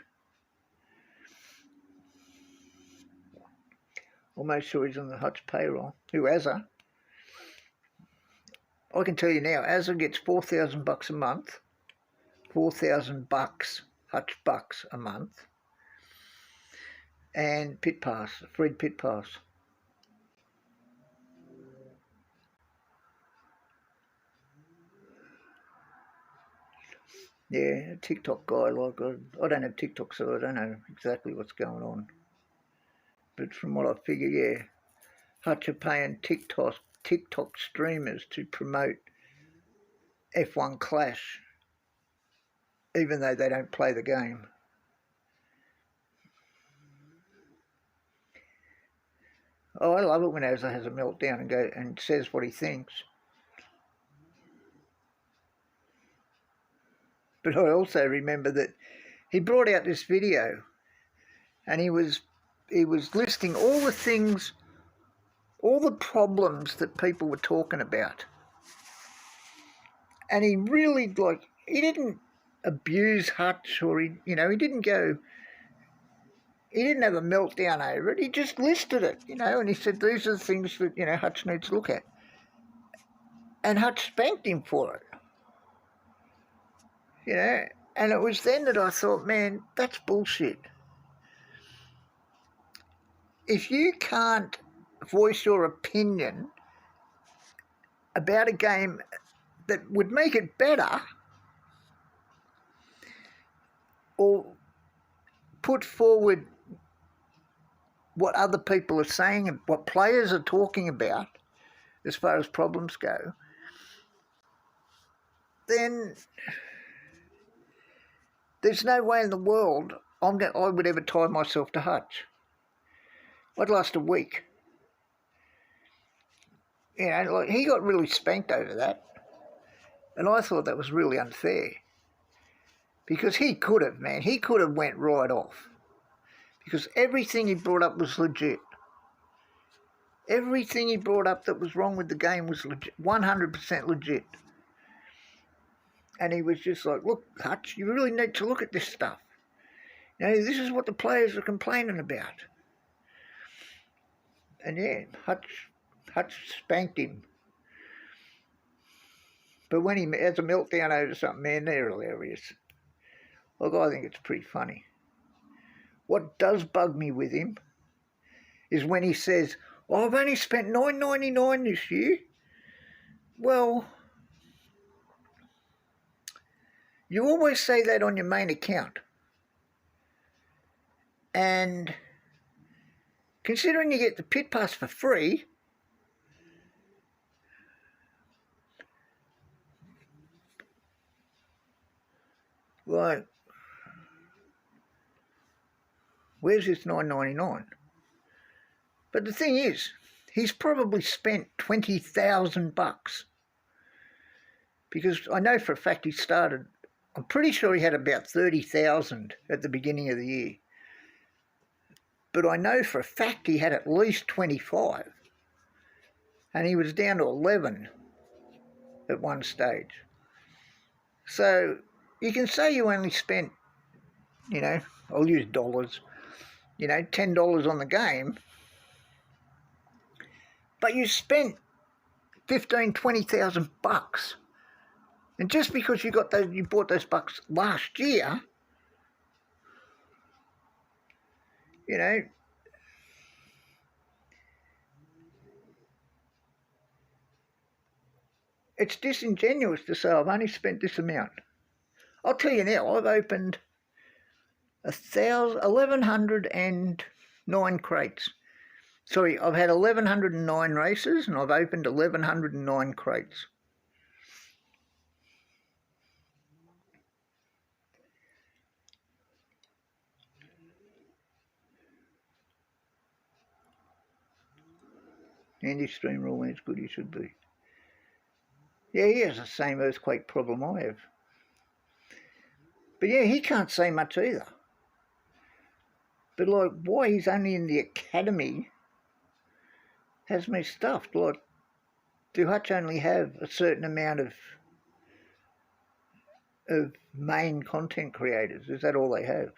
I'll make sure he's on the Hutch payroll. Who, Azza? I can tell you now, Azza gets $4,000 a month, $4,000 Hutch bucks a month, and pit pass, free pit pass. Yeah, a TikTok guy. Like I don't have TikTok, so I don't know exactly what's going on. But from what I figure, yeah, Hutch are paying TikTok streamers to promote F1 Clash, even though they don't play the game. Oh, I love it when Azza has a meltdown and says what he thinks. But I also remember that he brought out this video, and he was listing all the things, all the problems that people were talking about, and he really he didn't abuse Hutch, or he didn't have a meltdown over it. He just listed it, and he said these are the things that Hutch needs to look at, and Hutch spanked him for it, and it was then that I thought, man, that's bullshit. If you can't voice your opinion about a game that would make it better, or put forward what other people are saying and what players are talking about as far as problems go, then there's no way in the world I would ever tie myself to Hutch. I'd last a week. He got really spanked over that, and I thought that was really unfair, because he could have went right off, because everything he brought up was legit. Everything he brought up that was wrong with the game was legit, 100% legit. And he was just like, look, Hutch, you really need to look at this stuff. This is what the players are complaining about. And yeah, Hutch spanked him. But when he has a meltdown over something, man, they're hilarious. Look, I think it's pretty funny. What does bug me with him is when he says, oh, I've only spent $9.99 this year. Well, you always say that on your main account. And considering you get the pit pass for free, like, where's this $9.99? But the thing is, he's probably spent $20,000, because I know for a fact I'm pretty sure he had about 30,000 at the beginning of the year. But I know for a fact he had at least 25, and he was down to 11 at one stage. So you can say you only spent, I'll use dollars, $10 on the game, but you spent $15,000-$20,000, and just because you bought those bucks last year, it's disingenuous to say I've only spent this amount. I'll tell you now, I've opened 1,109 crates. Sorry, I've had 1,109 races, and I've opened 1,109 crates. Andy's stream rule as good he should be. Yeah, he has the same earthquake problem I have. But yeah, he can't say much either. But like, why he's only in the academy has me stuffed. Like, do Hutch only have a certain amount of main content creators? Is that all they have?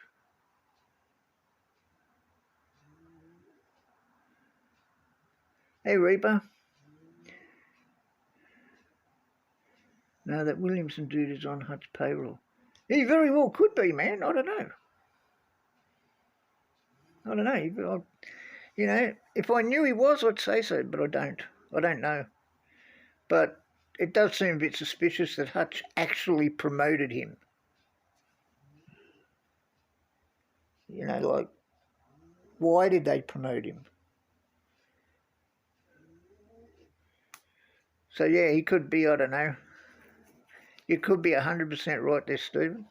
Hey, Reaper. No, that Williamson dude is on Hutch payroll. He very well could be, man. I don't know. If I knew he was, I'd say so, but I don't. I don't know. But it does seem a bit suspicious that Hutch actually promoted him. You know, like, why did they promote him? So yeah, he could be, I don't know. You could be 100% right there, Stephen.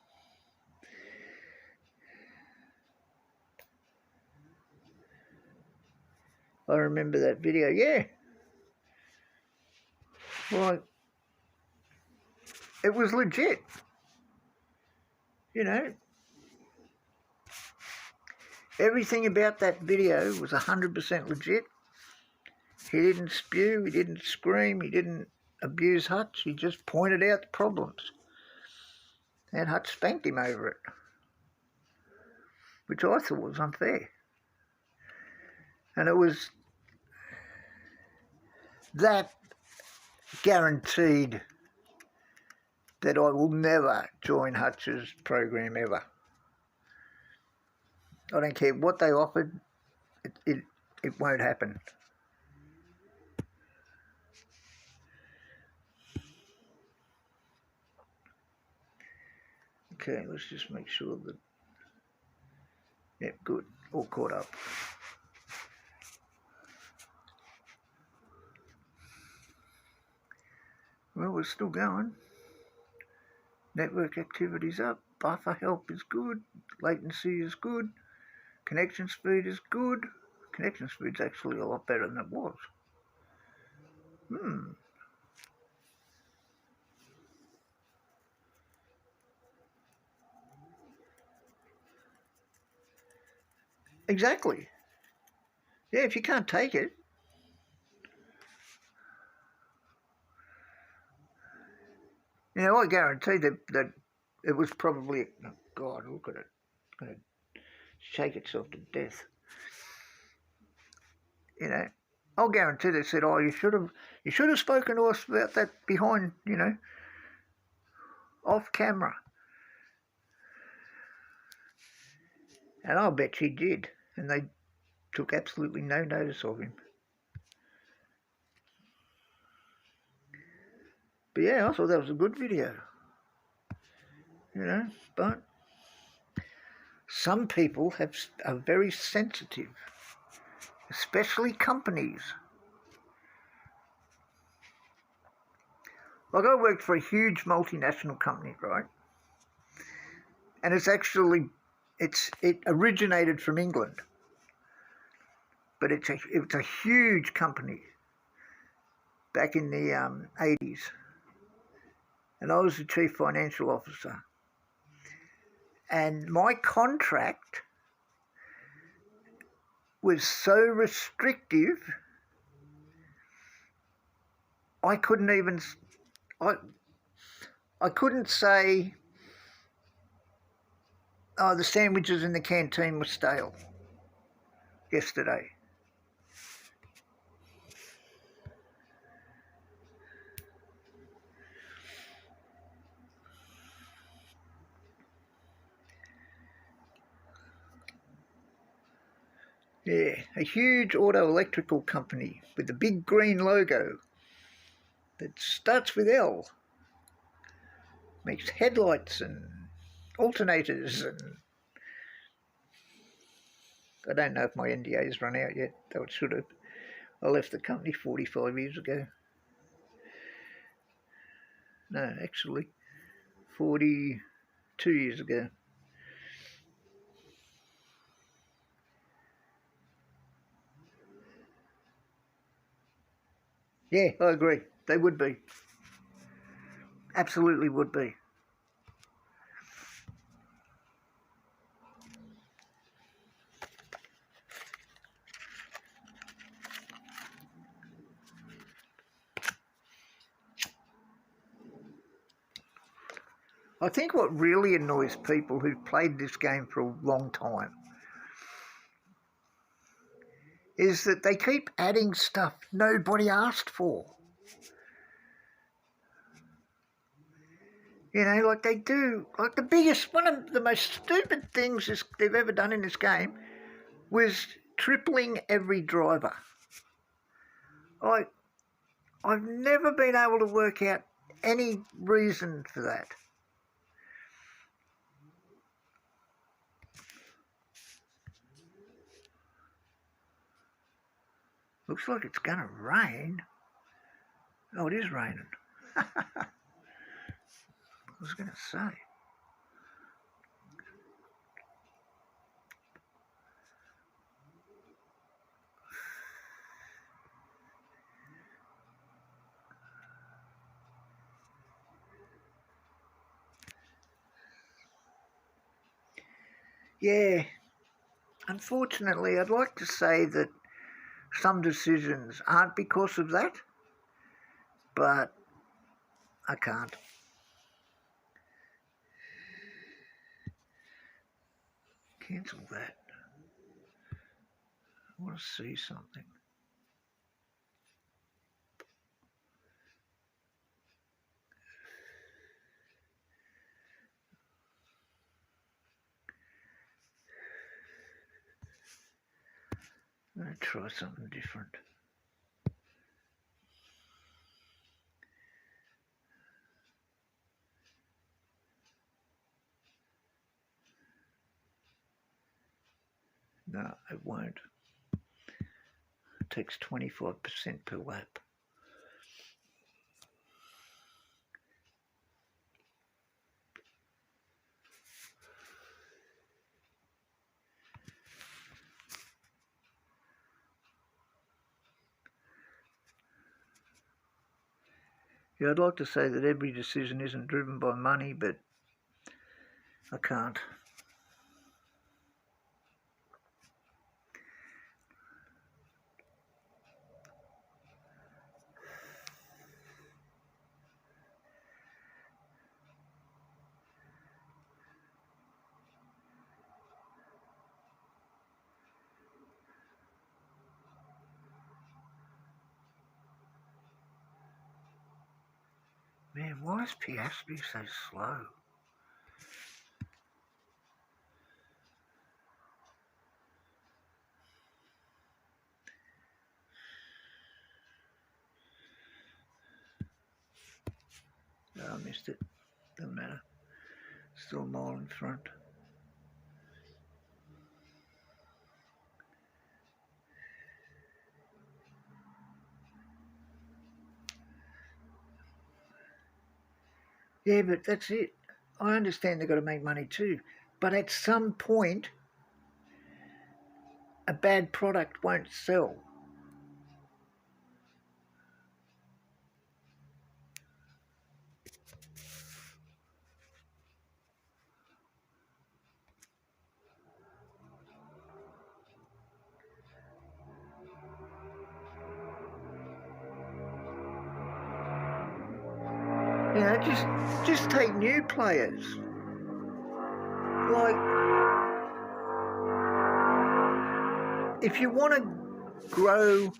I remember that video, yeah. Well, it was legit. You know, everything about that video was 100% legit. He didn't spew, he didn't scream, he didn't abuse Hutch, he just pointed out the problems. And Hutch spanked him over it, which I thought was unfair. And it was that guaranteed that I will never join Hutch's program ever. I don't care what they offered, it won't happen. Okay, let's just make sure that, yep, good, all caught up. Well, we're still going. Network activity's up, buffer help is good, latency is good, connection speed is good. Connection speed's actually a lot better than it was. Exactly. Yeah, if you can't take it, you know, I guarantee that it was probably, oh God, look at it, it's going to shake itself to death. You know, I'll guarantee they said, oh, you should have spoken to us about that behind, you know, off camera. And I'll bet she did, and they took absolutely no notice of him. But yeah, I thought that was a good video. You know, but some people are very sensitive, especially companies. Like, I worked for a huge multinational company, right? And it originated from England, but it's a huge company back in the 80s. And I was the chief financial officer. And my contract was so restrictive, I couldn't even, I couldn't say, oh, the sandwiches in the canteen were stale yesterday. Yeah, a huge auto electrical company with a big green logo that starts with L. Makes headlights and alternators, and I don't know if my NDA's run out yet, though it should have. I left the company 45 years ago. No, actually, 42 years ago. Yeah, I agree. They would be. Absolutely would be. I think what really annoys people who've played this game for a long time is that they keep adding stuff nobody asked for. You know, like they do, like one of the most stupid things they've ever done in this game was tripling every driver. I've never been able to work out any reason for that. Looks like it's going to rain. Oh, it is raining. I was going to say. Yeah, unfortunately, I'd like to say that some decisions aren't because of that, but I can't. Cancel that. I want to see something. I'm going to try something different. No, it won't. It takes 25% per lap. Yeah, I'd like to say that every decision isn't driven by money, but I can't. Man, why is Piastri so slow? Oh, I missed it. Doesn't matter. Still a mile in front. Yeah, but that's it. I understand they've got to make money too. But at some point, a bad product won't sell. You know, just take new players. Like, if you want to grow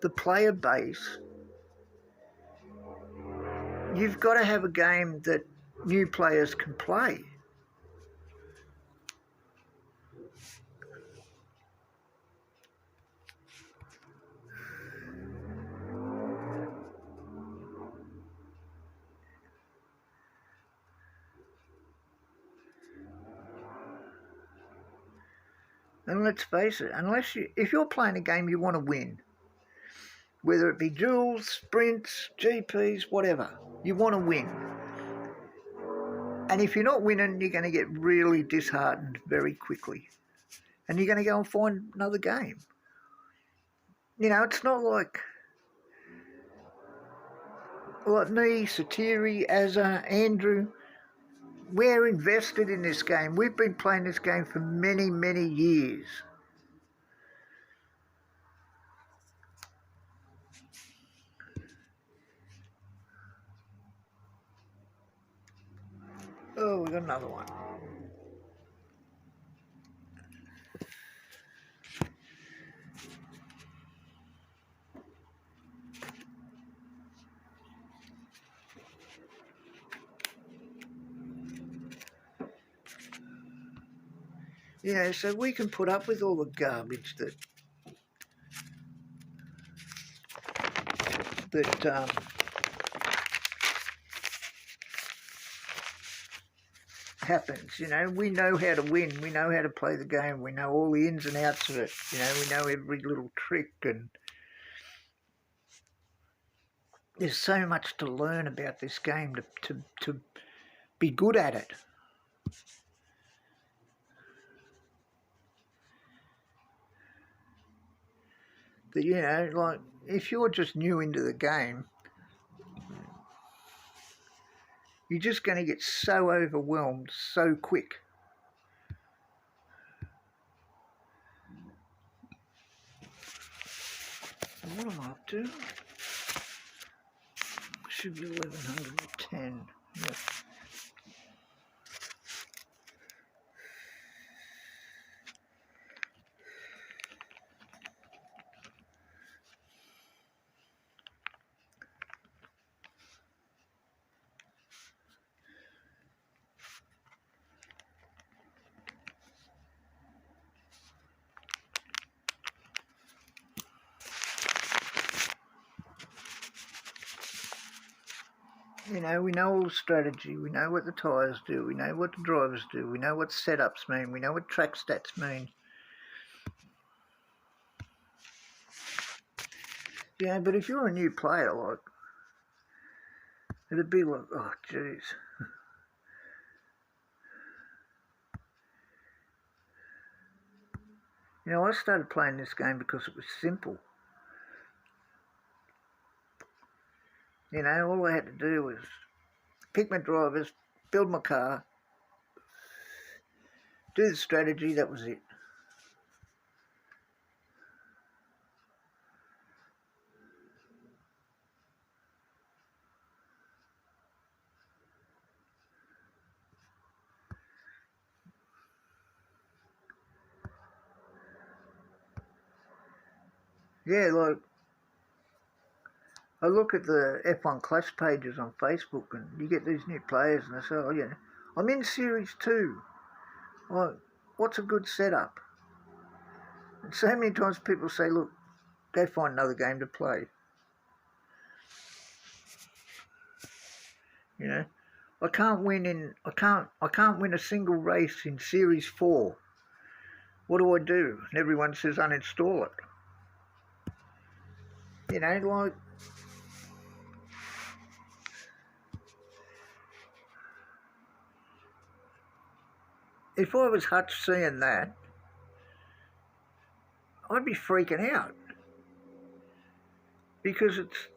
the player base, you've got to have a game that new players can play. And let's face it, if you're playing a game you want to win, whether it be duels, sprints, GPs, whatever, you want to win. And if you're not winning, you're going to get really disheartened very quickly. And you're going to go and find another game. You know, it's not like me, Satiri, Azza, Andrew, we're invested in this game. We've been playing this game for many, many years. Oh, we got another one. You know, so we can put up with all the garbage that happens. You know, we know how to win. We know how to play the game. We know all the ins and outs of it. You know, we know every little trick, and there's so much to learn about this game to be good at it. That, you know, like, if you're just new into the game, you're just going to get so overwhelmed so quick. What am I up to? Should be 1110. Yep. You know, we know all the strategy, we know what the tyres do, we know what the drivers do, we know what setups mean, we know what track stats mean. Yeah, but if you're a new player, like, it'd be like, oh, jeez. You know, I started playing this game because it was simple. You know, all I had to do was pick my drivers, build my car, do the strategy, that was it. Yeah, like, I look at the F1 Clash pages on Facebook and you get these new players and they say, oh, yeah, I'm in Series 2. Like, what's a good setup? And so many times people say, look, go find another game to play. You know, I can't win a single race in Series 4. What do I do? And everyone says uninstall it. You know, like, if I was Hutch seeing that, I'd be freaking out. Because it's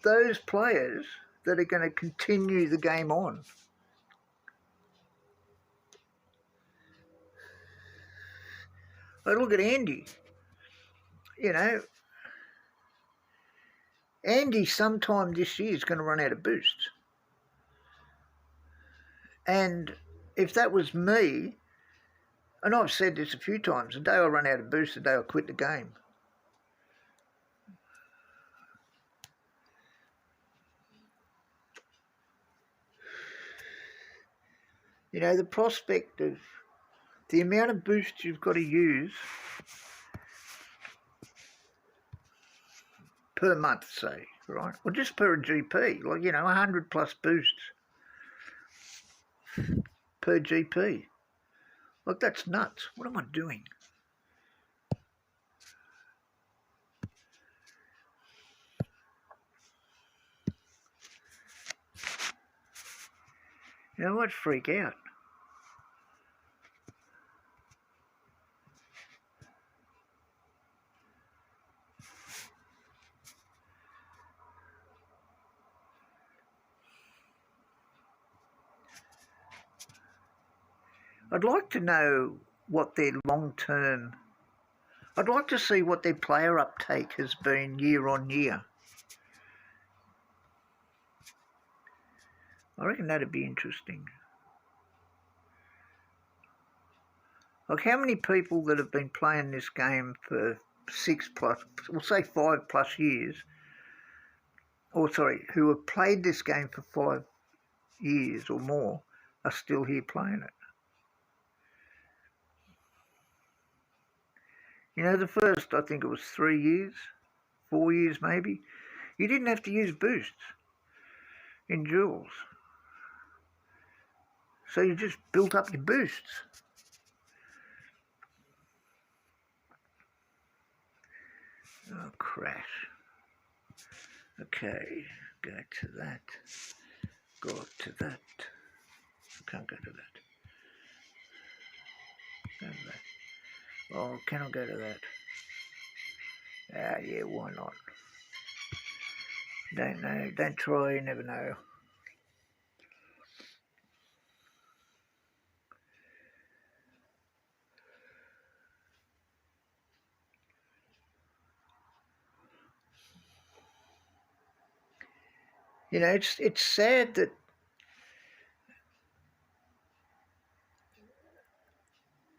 those players that are going to continue the game on. I look at Andy. You know, Andy sometime this year is going to run out of boosts. And if that was me, and I've said this a few times, the day I run out of boosts, the day I quit the game. You know, the prospect of the amount of boosts you've got to use per month, say, right? Or just per GP, like, you know, 100 plus boosts per GP. Like, that's nuts. What am I doing? You know, I'd freak out. I'd like to know what their long-term... I'd like to see what their player uptake has been year on year. I reckon that'd be interesting. Like, how many people that have been playing this game for 6 plus, we'll say 5 plus years, or sorry, who have played this game for 5 years or more, are still here playing it? You know, the first, I think it was 3 years, 4 years maybe, you didn't have to use boosts in Duels. So you just built up your boosts. Oh, crash. Okay. Go to that. Go to that. I can't go to that. Go to that. Oh, can I go to that? Ah, yeah, why not? Don't know. Don't try. You never know. You know, it's sad that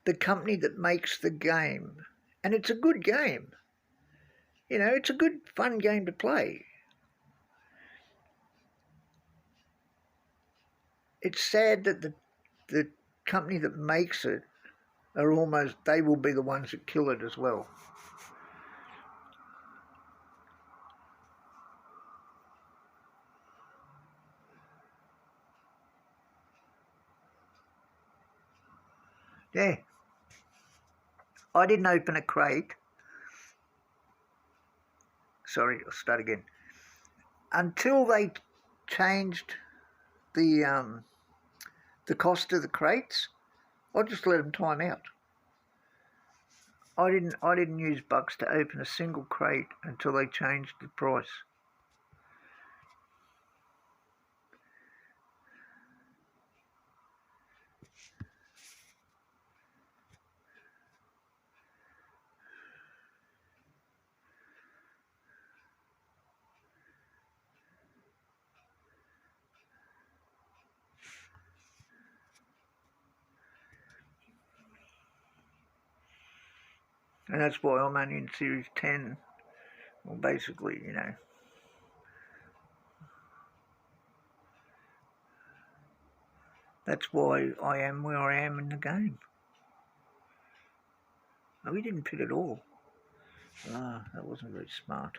the company that makes the game, and it's a good game. You know, it's a good, fun game to play. It's sad that the company that makes it are almost, they will be the ones that kill it as well. Yeah. I didn't open a crate. Sorry, I'll start again. Until they changed the cost of the crates, I just let them time out. I didn't use bucks to open a single crate until they changed the price. And that's why I'm only in Series 10. Well, basically, you know. That's why I am where I am in the game. Oh, we didn't pit at all. Ah, that wasn't very smart.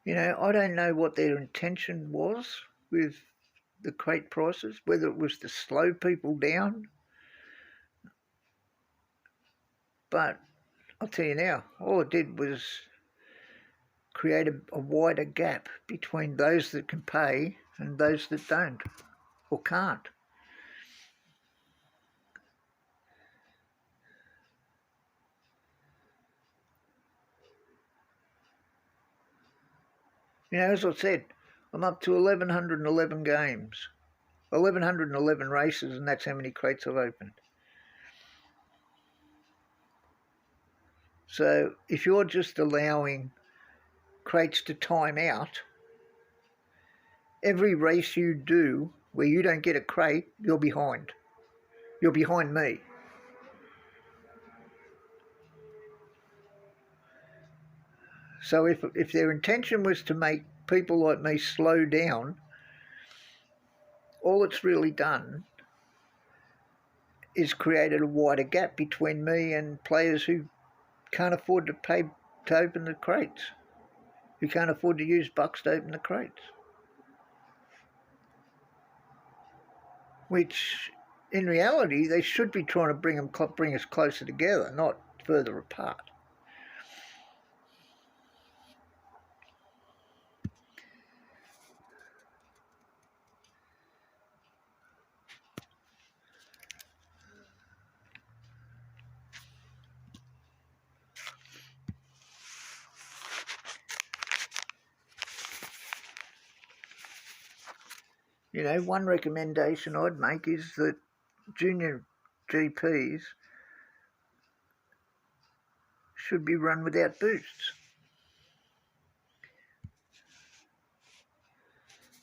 You know, I don't know what their intention was with the crate prices, whether it was to slow people down. But I'll tell you now, all it did was create a wider gap between those that can pay and those that don't or can't. You know, as I said, I'm up to 1,111 games, 1,111 races, and that's how many crates I've opened. So if you're just allowing crates to time out, every race you do where you don't get a crate, you're behind. You're behind me. So if their intention was to make people like me slow down, all it's really done is created a wider gap between me and players who can't afford to pay to open the crates, who can't afford to use bucks to open the crates. Which, in reality, they should be trying to bring us closer together, not further apart. You know, one recommendation I'd make is that junior GPs should be run without boosts.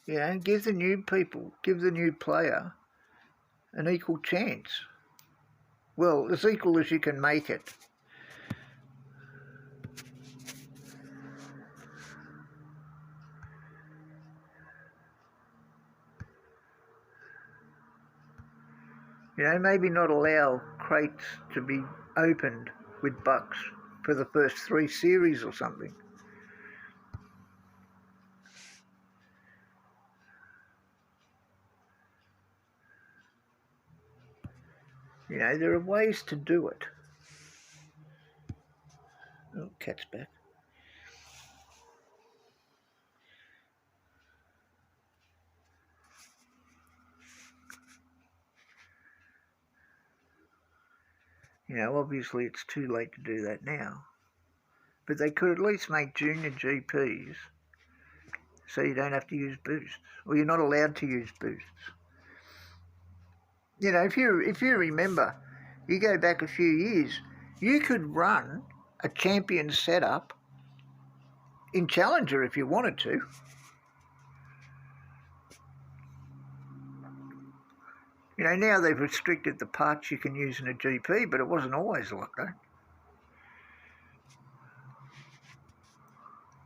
You know, give the new player an equal chance. Well, as equal as you can make it. You know, maybe not allow crates to be opened with bucks for the first 3 series or something. You know, there are ways to do it. Oh, cat's back. You know, obviously it's too late to do that now. But they could at least make junior GPs so you don't have to use boosts. Or you're not allowed to use boosts. You know, if you remember, you go back a few years, you could run a champion setup in Challenger if you wanted to. You know, now they've restricted the parts you can use in a GP, but it wasn't always like that.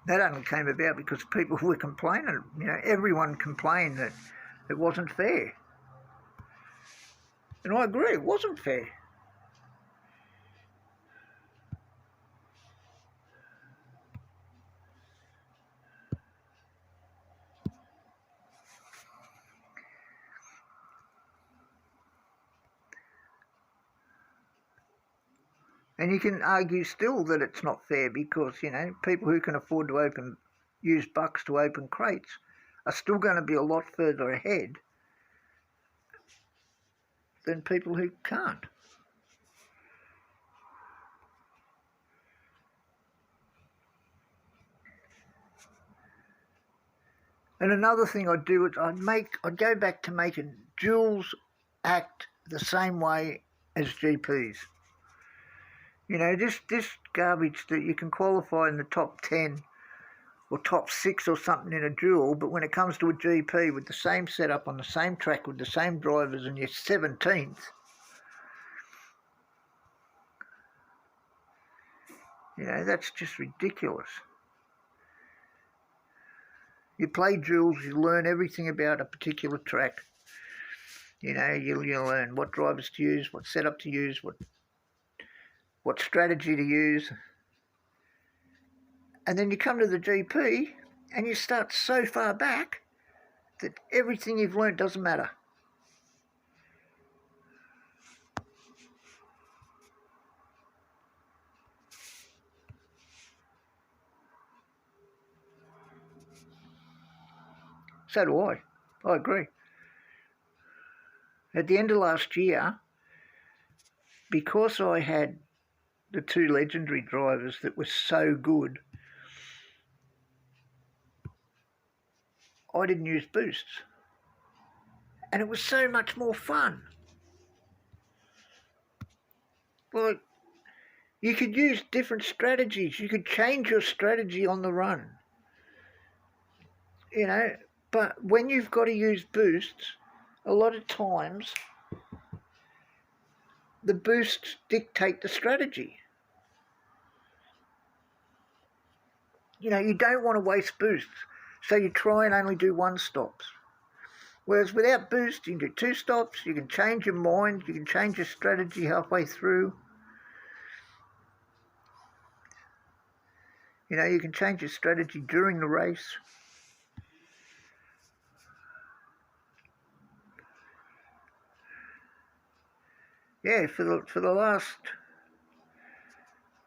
That only came about because people were complaining. You know, everyone complained that it wasn't fair. And I agree, it wasn't fair. And you can argue still that it's not fair because, you know, people who can afford to use bucks to open crates are still going to be a lot further ahead than people who can't. And another thing I'd do is I'd go back to making Duels act the same way as GPs. You know, this garbage that you can qualify in the top 10 or top 6 or something in a duel, but when it comes to a GP with the same setup on the same track with the same drivers and you're 17th, you know, that's just ridiculous. You play duels, you learn everything about a particular track. You know, you learn what drivers to use, what setup to use, what strategy to use. And then you come to the GP and you start so far back that everything you've learnt doesn't matter. So do I. I agree. At the end of last year, because I had the 2 legendary drivers that were so good, I didn't use boosts. And it was so much more fun. Like, you could use different strategies. You could change your strategy on the run. You know, but when you've got to use boosts, a lot of times the boosts dictate the strategy. You know, you don't want to waste boosts, so you try and only do 1 stops. Whereas without boosts, you can do 2 stops, you can change your mind, you can change your strategy halfway through. You know, you can change your strategy during the race. Yeah, for the last,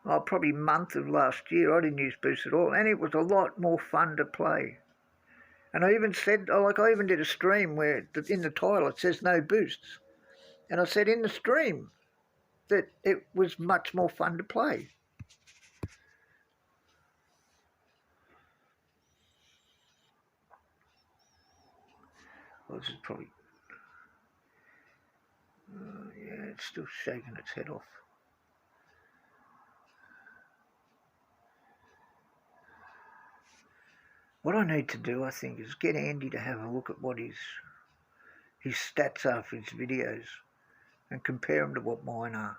probably month of last year, I didn't use boosts at all, and it was a lot more fun to play. And I even said, I even did a stream where in the title it says no boosts. And I said in the stream that it was much more fun to play. Well, this is probably, yeah, it's still shaking its head off. What I need to do, I think, is get Andy to have a look at what his stats are for his videos and compare them to what mine are.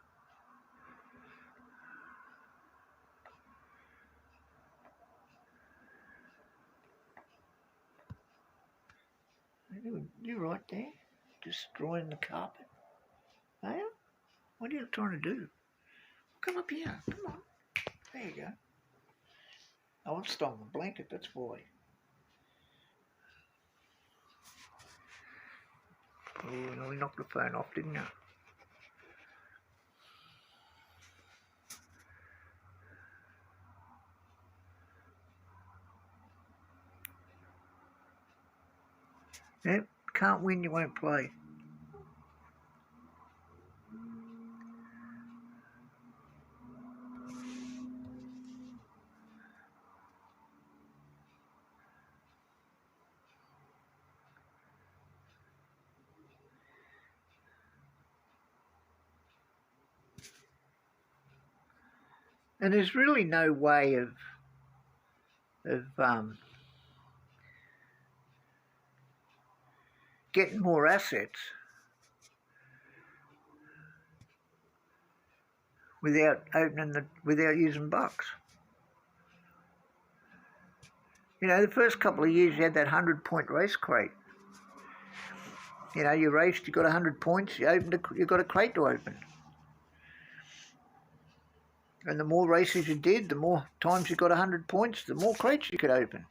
You right there, destroying the carpet. Are you? What are you trying to do? Come up here. Come on. There you go. Oh, I've stolen the blanket. That's why. Oh, no, we knocked the phone off, didn't you? Yep, can't win, you won't play. And there's really no way of getting more assets without using bucks. You know, the first couple of years you had that 100-point race crate. You know, you raced, you got 100 points, you got a crate to open. And the more races you did, the more times you got 100 points, the more crates you could open.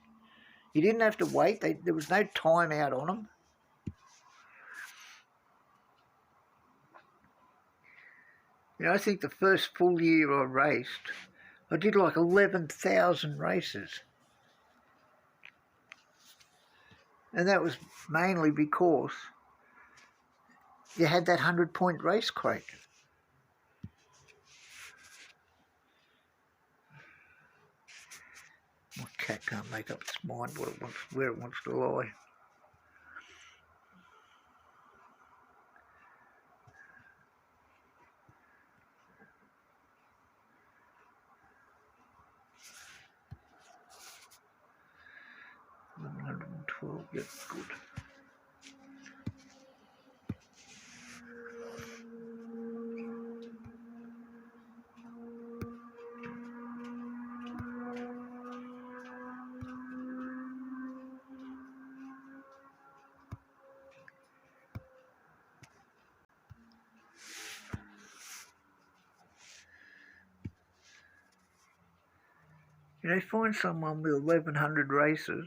You didn't have to wait. There was no time out on them. You know, I think the first full year I raced, I did like 11,000 races. And that was mainly because you had that 100-point race crate. My cat can't make up its mind where it wants to lie. $112, yep, good. You know, find someone with 1,100 races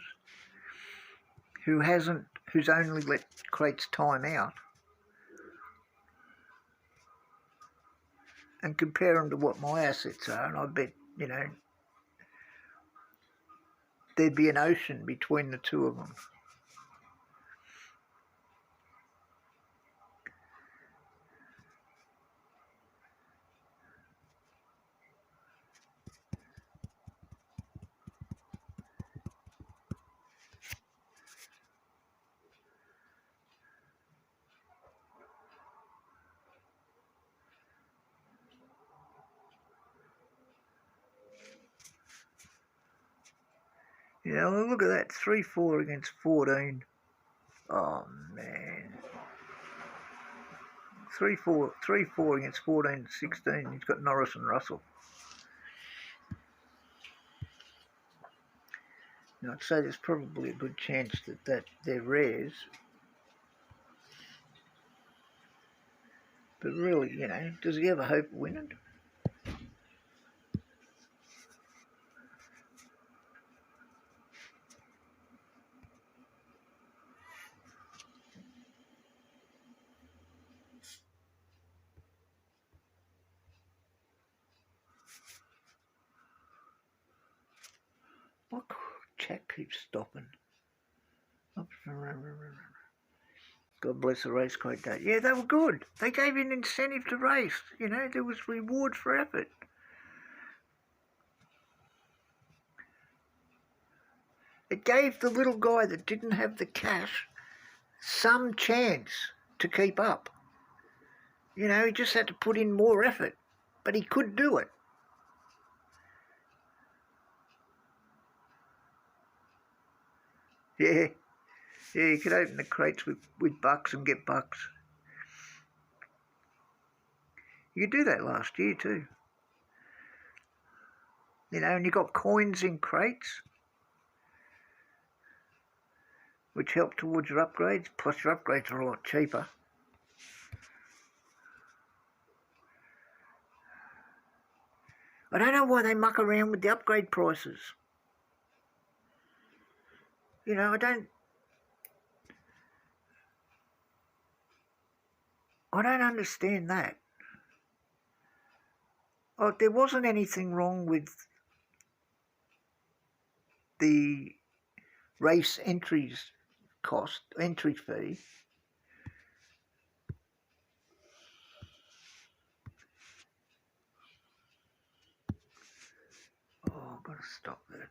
who's only let crates time out, and compare them to what my assets are, and I bet, you know, there'd be an ocean between the two of them. You know, look at that, 3-4 against 14. Oh, man. 3-4 against 14, 16. He's got Norris and Russell. Now, I'd say there's probably a good chance that they're rares. But really, you know, does he have a hope of winning? My chat keeps stopping. God bless the race crate day. Yeah, they were good. They gave you an incentive to race. You know, there was reward for effort. It gave the little guy that didn't have the cash some chance to keep up. You know, he just had to put in more effort, but he could do it. Yeah, you could open the crates with bucks and get bucks. You could do that last year too. You know, and you got coins in crates, which help towards your upgrades, plus your upgrades are a lot cheaper. I don't know why they muck around with the upgrade prices. You know, I don't understand that. Oh, there wasn't anything wrong with the race entries cost, entry fee. Oh, I've got to stop that.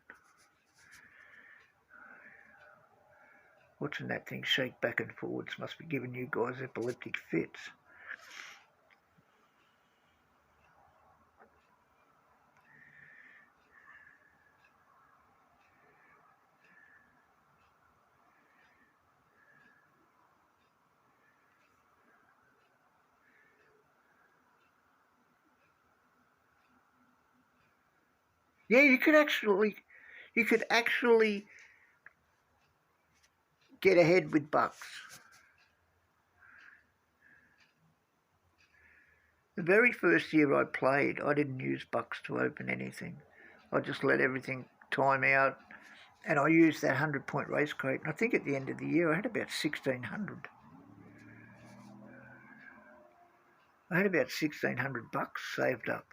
Watching that thing shake back and forwards must be giving you guys epileptic fits. Yeah, you could actually get ahead with bucks. The very first year I played, I didn't use bucks to open anything. I just let everything time out, and I used that 100-point race crate. And I think at the end of the year, I had about 1,600. I had about 1,600 bucks saved up.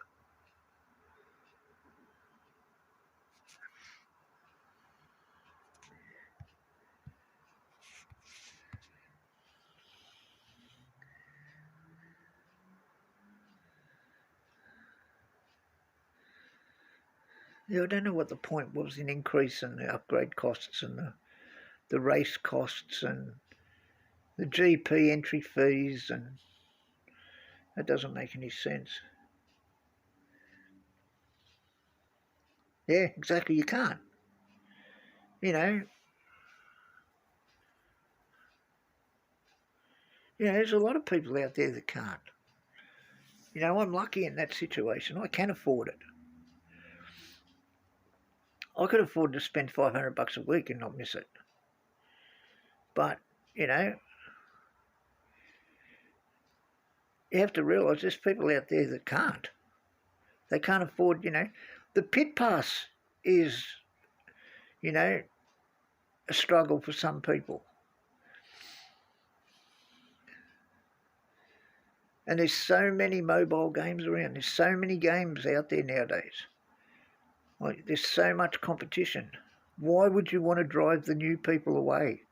Yeah, I don't know what the point was in increasing the upgrade costs and the race costs and the GP entry fees, and that doesn't make any sense. Yeah, exactly, you can't. You know, there's a lot of people out there that can't. I'm lucky in that situation. I can afford it. I could afford to spend $500 a week and not miss it. But, you have to realise there's people out there that can't. They can't afford, the pit pass is, a struggle for some people. And there's so many mobile games around. There's so many games out there nowadays. Like, there's so much competition. Why would you want to drive the new people away?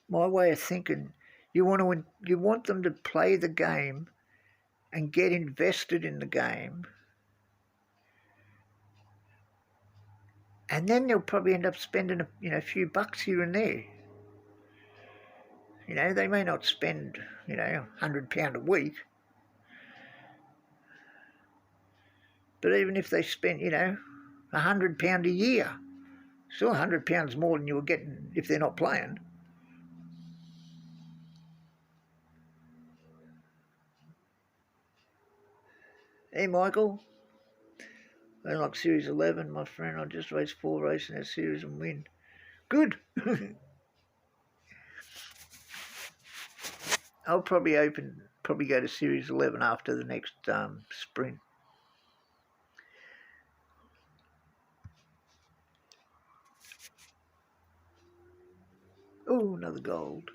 My way of thinking, you want them to play the game and get invested in the game, and then they'll probably end up spending a few bucks here and there. They may not spend £100 a week, but even if they spent £100 a year, still £100 more than you were getting if they're not playing. Hey, Michael. I like Series 11, my friend. I just race 4 races in that series and win. Good. I'll probably go to Series 11 after the next sprint. Oh, another gold.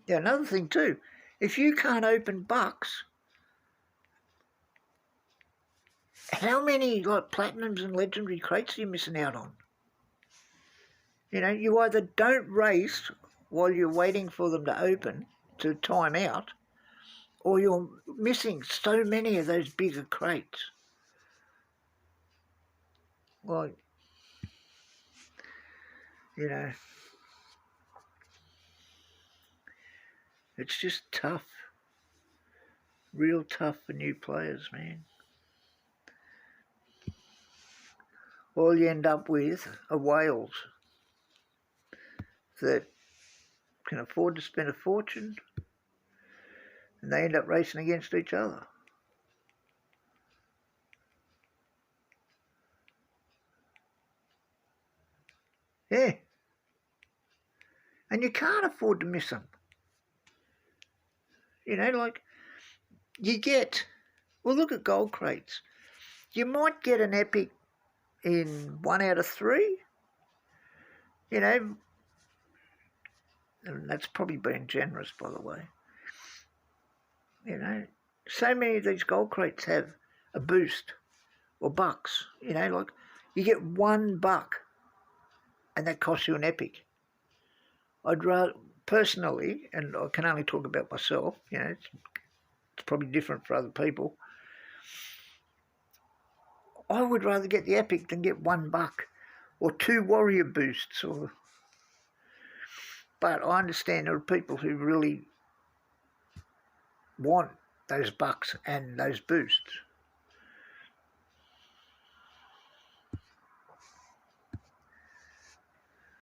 Yeah, another thing too. If you can't open bucks, how many platinums and legendary crates are you missing out on? You either don't race while you're waiting for them to open to time out, or you're missing so many of those bigger crates. Well, it's just tough. Real tough for new players, man. All you end up with are whales that can afford to spend a fortune, and they end up racing against each other. Yeah. And you can't afford to miss them. You know, like you get, well, look at gold crates. You might get an epic in 1 out of 3, you know, and that's probably being generous, by the way. You know, so many of these gold crates have a boost or bucks. You know, like you get $1 and that costs you an epic. I'd rather, personally, and I can only talk about myself, you know, it's probably different for other people. I would rather get the epic than get $1 or 2 warrior boosts. But I understand there are people who really want those bucks and those boosts.